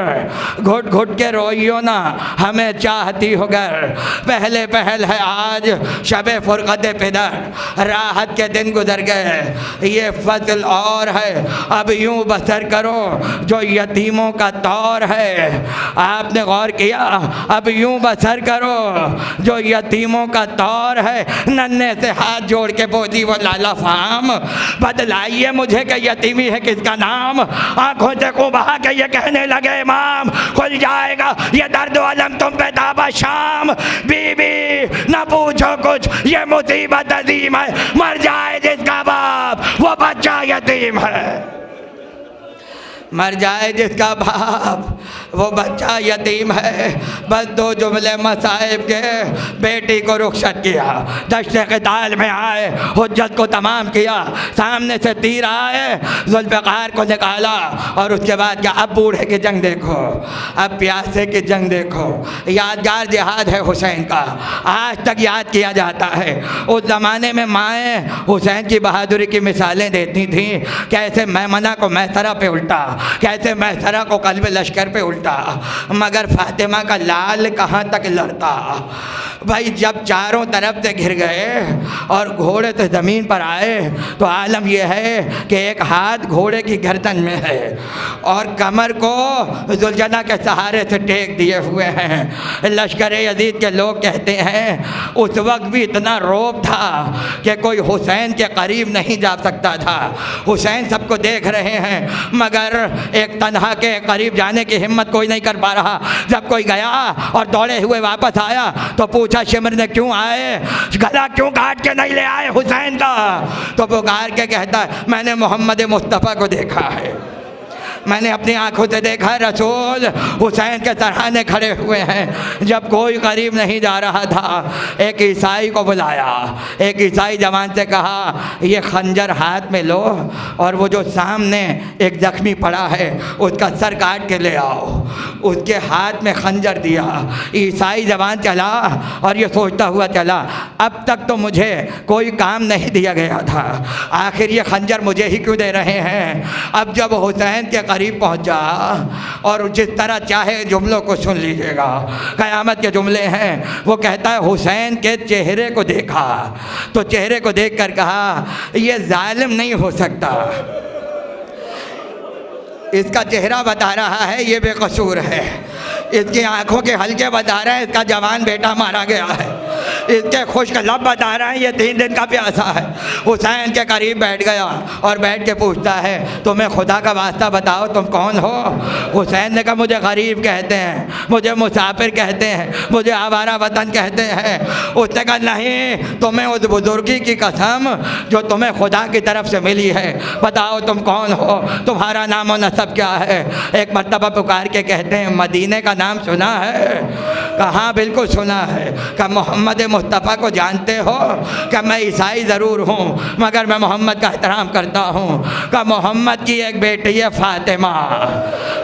घुट घुट के रोइयो ना हमें चाहती हो घर, पहले पहल है आज शबे फुरकत पिदर, राहत के दिन गुजर गए, ये फजल और है, अब यूं बसर करो जो यतीमों का तौर है। आपने गौर किया, अब यूं बसर करो जो यतीमों का तौर है, नन्हे से हाथ जोड़ के बोली वो लाला फाम, बदलाइए मुझे कि यतीमी है किसका नाम। आंखों से को बहा के ये कहने लगे इमाम, खुल जाएगा ये दर्द अलम तुम पे दाबा शाम, बीबी न पूछो कुछ ये मुसीबत अजीम है, मर जाए जिसका बाप वो बच्चा यतीम है, मर जाए जिसका बाप वो बच्चा यतीम है। बस 2 जुमले मसाइब के, बेटी को रुखसत किया, दश्त क़िताल में आए, हुज्जत को तमाम किया, सामने से तीर आए, ज़ुल्फ़िकार को निकाला, और उसके बाद क्या, अब बूढ़े की जंग देखो, अब प्यासे की जंग देखो। यादगार जिहाद है हुसैन का, आज तक याद किया जाता है। उस ज़माने में माएँ हुसैन की बहादुरी की मिसालें देती थीं, कैसे मैमना को मैसरा पे उल्टा, कैसे मैसरा को कल्ब लश्कर पे उल्टा, मगर फातिमा का लाल कहाँ तक लड़ता। भाई जब चारों तरफ से घिर गए और घोड़े से ज़मीन पर आए तो आलम यह है कि एक हाथ घोड़े की गर्दन में है और कमर को जुलजना के सहारे से टेक दिए हुए हैं। लश्कर यजीद के लोग कहते हैं उस वक्त भी इतना रौब था कि कोई हुसैन के करीब नहीं जा सकता था। हुसैन सबको देख रहे हैं मगर एक तन्हा के करीब जाने की हिम्मत कोई नहीं कर पा रहा। जब कोई गया और दौड़े हुए वापस आया तो पूछा शिमर ने क्यों आए, गला क्यों काट के नहीं ले आए हुसैन का? तो पुकार के कहता है मैंने मोहम्मद मुस्तफ़ा को देखा है, मैंने अपनी आंखों से देखा है रसूल हुसैन के सराहने खड़े हुए हैं। जब कोई करीब नहीं जा रहा था एक ईसाई को बुलाया, एक ईसाई जवान से कहा ये खंजर हाथ में लो और वो जो सामने एक जख्मी पड़ा है उसका सर काट के ले आओ। उसके हाथ में खंजर दिया, ईसाई जवान चला और ये सोचता हुआ चला अब तक तो मुझे कोई काम नहीं दिया गया था, आखिर ये खंजर मुझे ही क्यों दे रहे हैं। अब जब हुसैन के करीब पहुंचा और जिस तरह चाहे जुमलों को सुन लीजिएगा, क़यामत के जुमले हैं। वो कहता है हुसैन के चेहरे को देखा तो चेहरे को देखकर कहा ये जालिम नहीं हो सकता, इसका चेहरा बता रहा है ये बेकसूर है, इसकी आंखों के हल्के बता रहे हैं इसका जवान बेटा मारा गया है, इसके खुश्क लब बता रहे हैं ये 3 दिन का प्यासा है। हुसैन के करीब बैठ गया और बैठ के पूछता है तुम्हें खुदा का वास्ता बताओ तुम कौन हो? हुसैन ने कहा मुझे गरीब कहते हैं, मुझे मुसाफिर कहते हैं, मुझे आवारा वतन कहते हैं। उसने कहा नहीं, तुम्हें उस बुजुर्गी की कसम जो तुम्हें खुदा की तरफ से मिली है, बताओ तुम कौन हो, तुम्हारा नाम और नसब क्या है? एक मर्तबा पुकार के कहते हैं मदीने का नाम सुना है? कहाँ बिल्कुल सुना है। क्या मोहम्मद मुस्तफ़ा को जानते हो? क्या मैं ईसाई ज़रूर हूँ मगर मैं मोहम्मद का एहतराम करता हूँ। क्या मोहम्मद की एक बेटी है फ़ातिमा,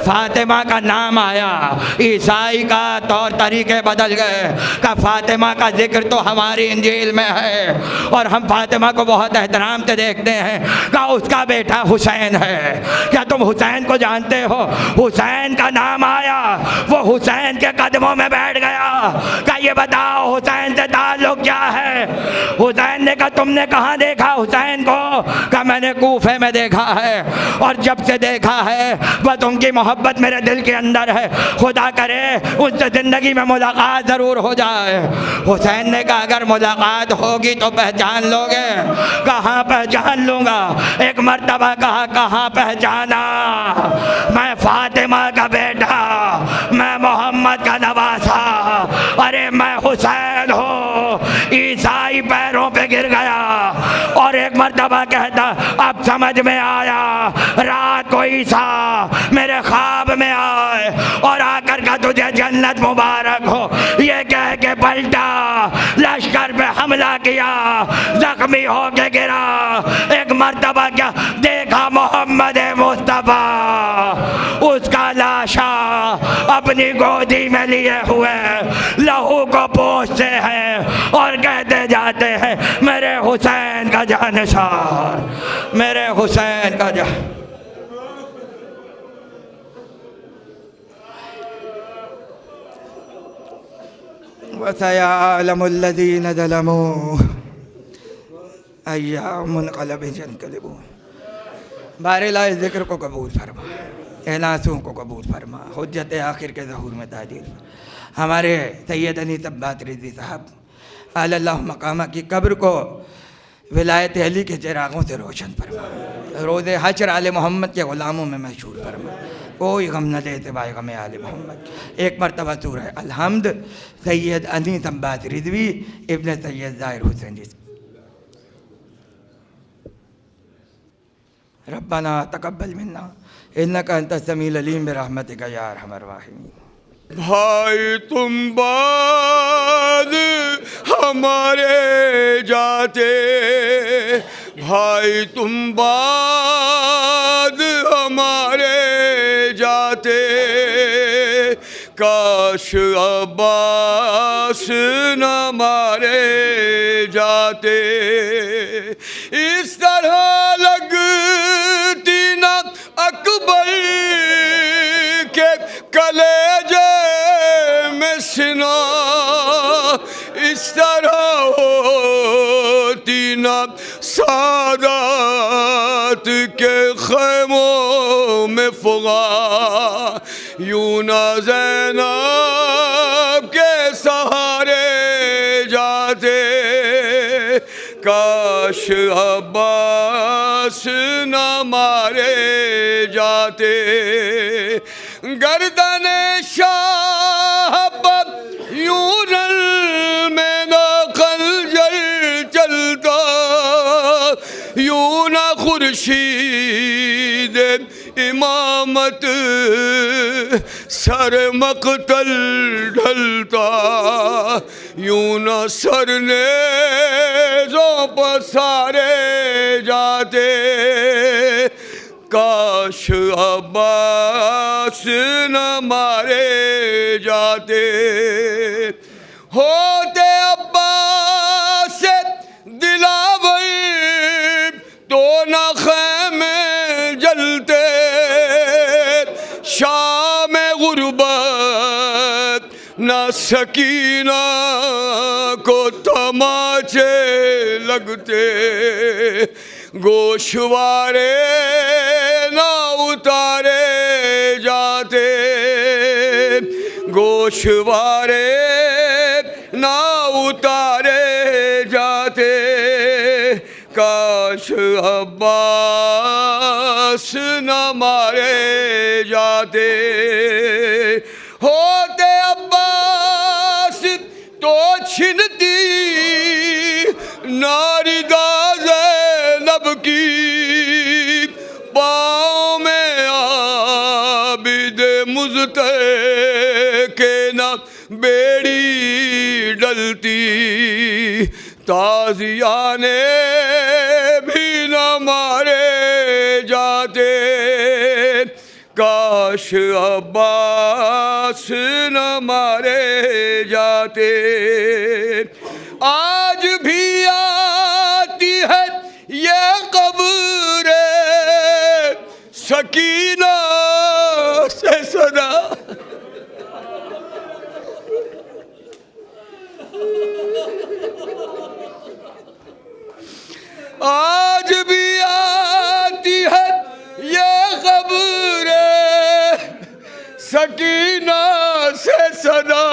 फ़ातिमा का नाम आया, ईसाई का तौर तरीके बदल गए। क्या फ़ातिमा का जिक्र तो हमारी इंजील में है और हम फ़ातिमा को बहुत एहतराम से देखते हैं। क्या उसका बेटा हुसैन है? क्या तुम हुसैन को जानते हो? हुसैन का नाम आया, वो हुसैन के कदमों में बैठ गया। क्या ये बताओ हुसैन से ताल्लुक क्या है? हुसैन ने कहा तुमने कहाँ देखा हुसैन को? क्या मैंने कूफे में देखा है और जब से देखा है बस उनकी मोहब्बत मेरे दिल के अंदर है। खुदा करे उनसे ज़िंदगी में मुलाकात ज़रूर हो जाए। हुसैन ने कहा अगर मुलाकात होगी तो पहचान लोगे? कहाँ पहचान लूँगा? एक मर्तबा कहा कहाँ पहचाना? मैं फ़ातिमा का बेटा, मैं मोहम्मद का नवासा, अरे मैं हुसैन हो। ईसाई पैरों पे गिर गया और एक मर्तबा कहता अब समझ में आया। रात को ईसा मेरे ख्वाब में आए और आकर का तुझे जन्नत मुबारक हो ये कह के पलटा, लश्कर पे हमला किया, जख्मी हो के गिरा। एक मर्तबा क्या देखा मोहम्मद मुस्तफ़ा उसका लाशा अपनी गोदी में लिए हुए लहू को पोंछते हैं और कहते जाते हैं मेरे हुसैन का जानसार, मेरे हुसैन का जान। वसयअलमुल्लज़ीन ज़लमू अय्या मुनक़लिबिन यन्क़लिबून। बारिला इस ज़िक्र को कबूल फरमा, एनासों को कबूल फरमा, हुज्जत आखिर के ज़हूर में ताजील। हमारे सैयद अली तब्बात रिज़वी साहब अल्लाह मकामा की कब्र को विलायत अली के चिरागों से रोशन फरमा, रोज़े हश्र आले मोहम्मद के ग़ुलामों में मशहूर फरमा। कोई गम न दे सिवाय गम आले मोहम्मद। एक मरतबा सूरह अल-हम्द सैयद अली तब्बात रिज़वी इब्न सैयद ज़ाहिर हुसैन जी। रब्बना तक़ब्बल मिन्ना इन्नका अंतस समीउल अलीम बिरहमतिका या अरहमर राहिमीन। भाई तुम बाद हमारे जाते, भाई तुम बाद हमारे जाते, काश अब्बास न मारे जाते। इस तरह लगती न अकबर के कलेजे में सिना, इस तरह होती न सादात के खैमों में फुगा, यूं न ज़ैनब के सहारे जाते, काश अब्बास न मारे जाते। गर्दन शाह यूं रल में न खंजर चलता, यूं न खुर्शीद इमामत सर मक़तल ढलता, यूं न सरनेज़ों पर सारे जाते, काश अब्बास न मारे जाते। होते अब्बास से दिलावर तो न ख़ैमे जलते, शाम गुरबत न सकीना को तमाचे लगते, गोशवारे न उतारे जाते, गोशवारे न उतारे काश अब्बास न मारे जाते, होते अब्बास तो छिनती नारिदा ज़ैनब की, पाँव में आबिद मुज़्तै के न बेड़ी डलती, ताज़ियाने भी न मारे जाते, काश अब्बास न मारे जाते। आज भी आती है ये कब्र सकीना से सदा, आज भी आती है ये खबर सकीना से सदा,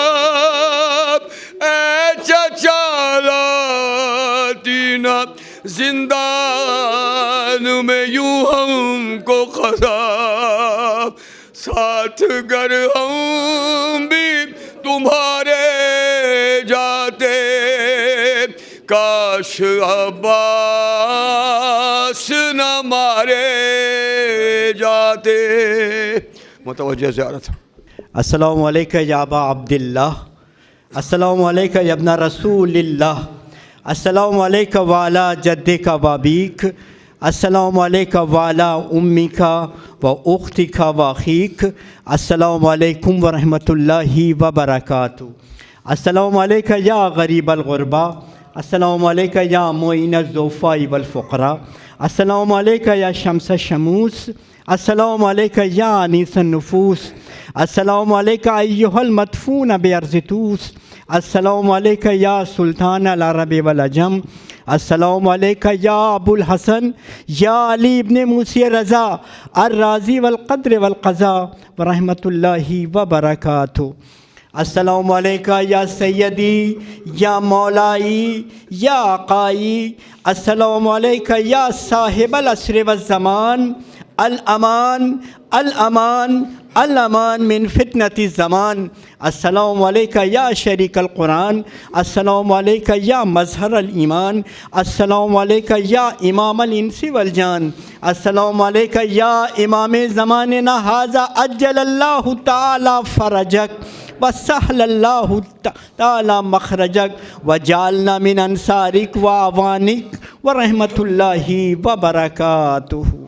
ऐ चचा लाती ना जिंदान में यूं हमको खजा, साथ गर हम भी तुम्हारे जाते, काश अब्बास न मारे जाते। मुतवज्जह ज़ियारत। अस्सलामु अलैका या अबा अब्दिल्लाह, अस्सलामु अलैका या इब्न रसूलिल्लाह, अस्सलामु अलैका वाला जद्दिका वाबीक, अस्सलामु अलैका वाला उम्मिका व उख्तिका व अखीक, अस्सलामु अलैकुम व रहमतुल्लाहि व बरकातुहू, अस्सलामु अलैका या गरीबल गुरबा, अस्सलामु अलैका या मुइनज़ ज़ुफ़ाई वल फ़ुक़रा, अस्सलामु अलैका या शम्स शमूस, अस्सलामु अलैका या अनीस नुफूस, अस्सलामु अलैका अय्युहल मदफून बिअर्ज़ तूस, अस्सलामु अलैका या सुल्तान अल अरब वल अजम, अस्सलामु अलैका या अबुल हसन या अली इब्न मूसी रज़ा अर राज़ी वल क़द्र वल क़ज़ा व रहमतुल्लाहि व बरकातुहू, अस्सलामु अलैका या सैयदी या मौलाई या आक़ाई, अस्सलामु अलैका या साहिबल अस्र व ज़मान, अल अमान अल अमान अल अमान मिन फितनति ज़मान, अस्सलामु अलैका या शरीक अल कुरान, अस्सलामु अलैका या मज़हर अल ईमान, अस्सलामु अलैका या इमाम अल इंसी वल जान, अस्सलामु अलैका या इमाम ज़मानिना हाज़ा अज्जलल्लाहु ताला फ़रजक व सहलल्लाहु ताला मखरजक व जालना मिन अंसारिक व अवानिक व रहमतुल्लाहि व बरकातुहू।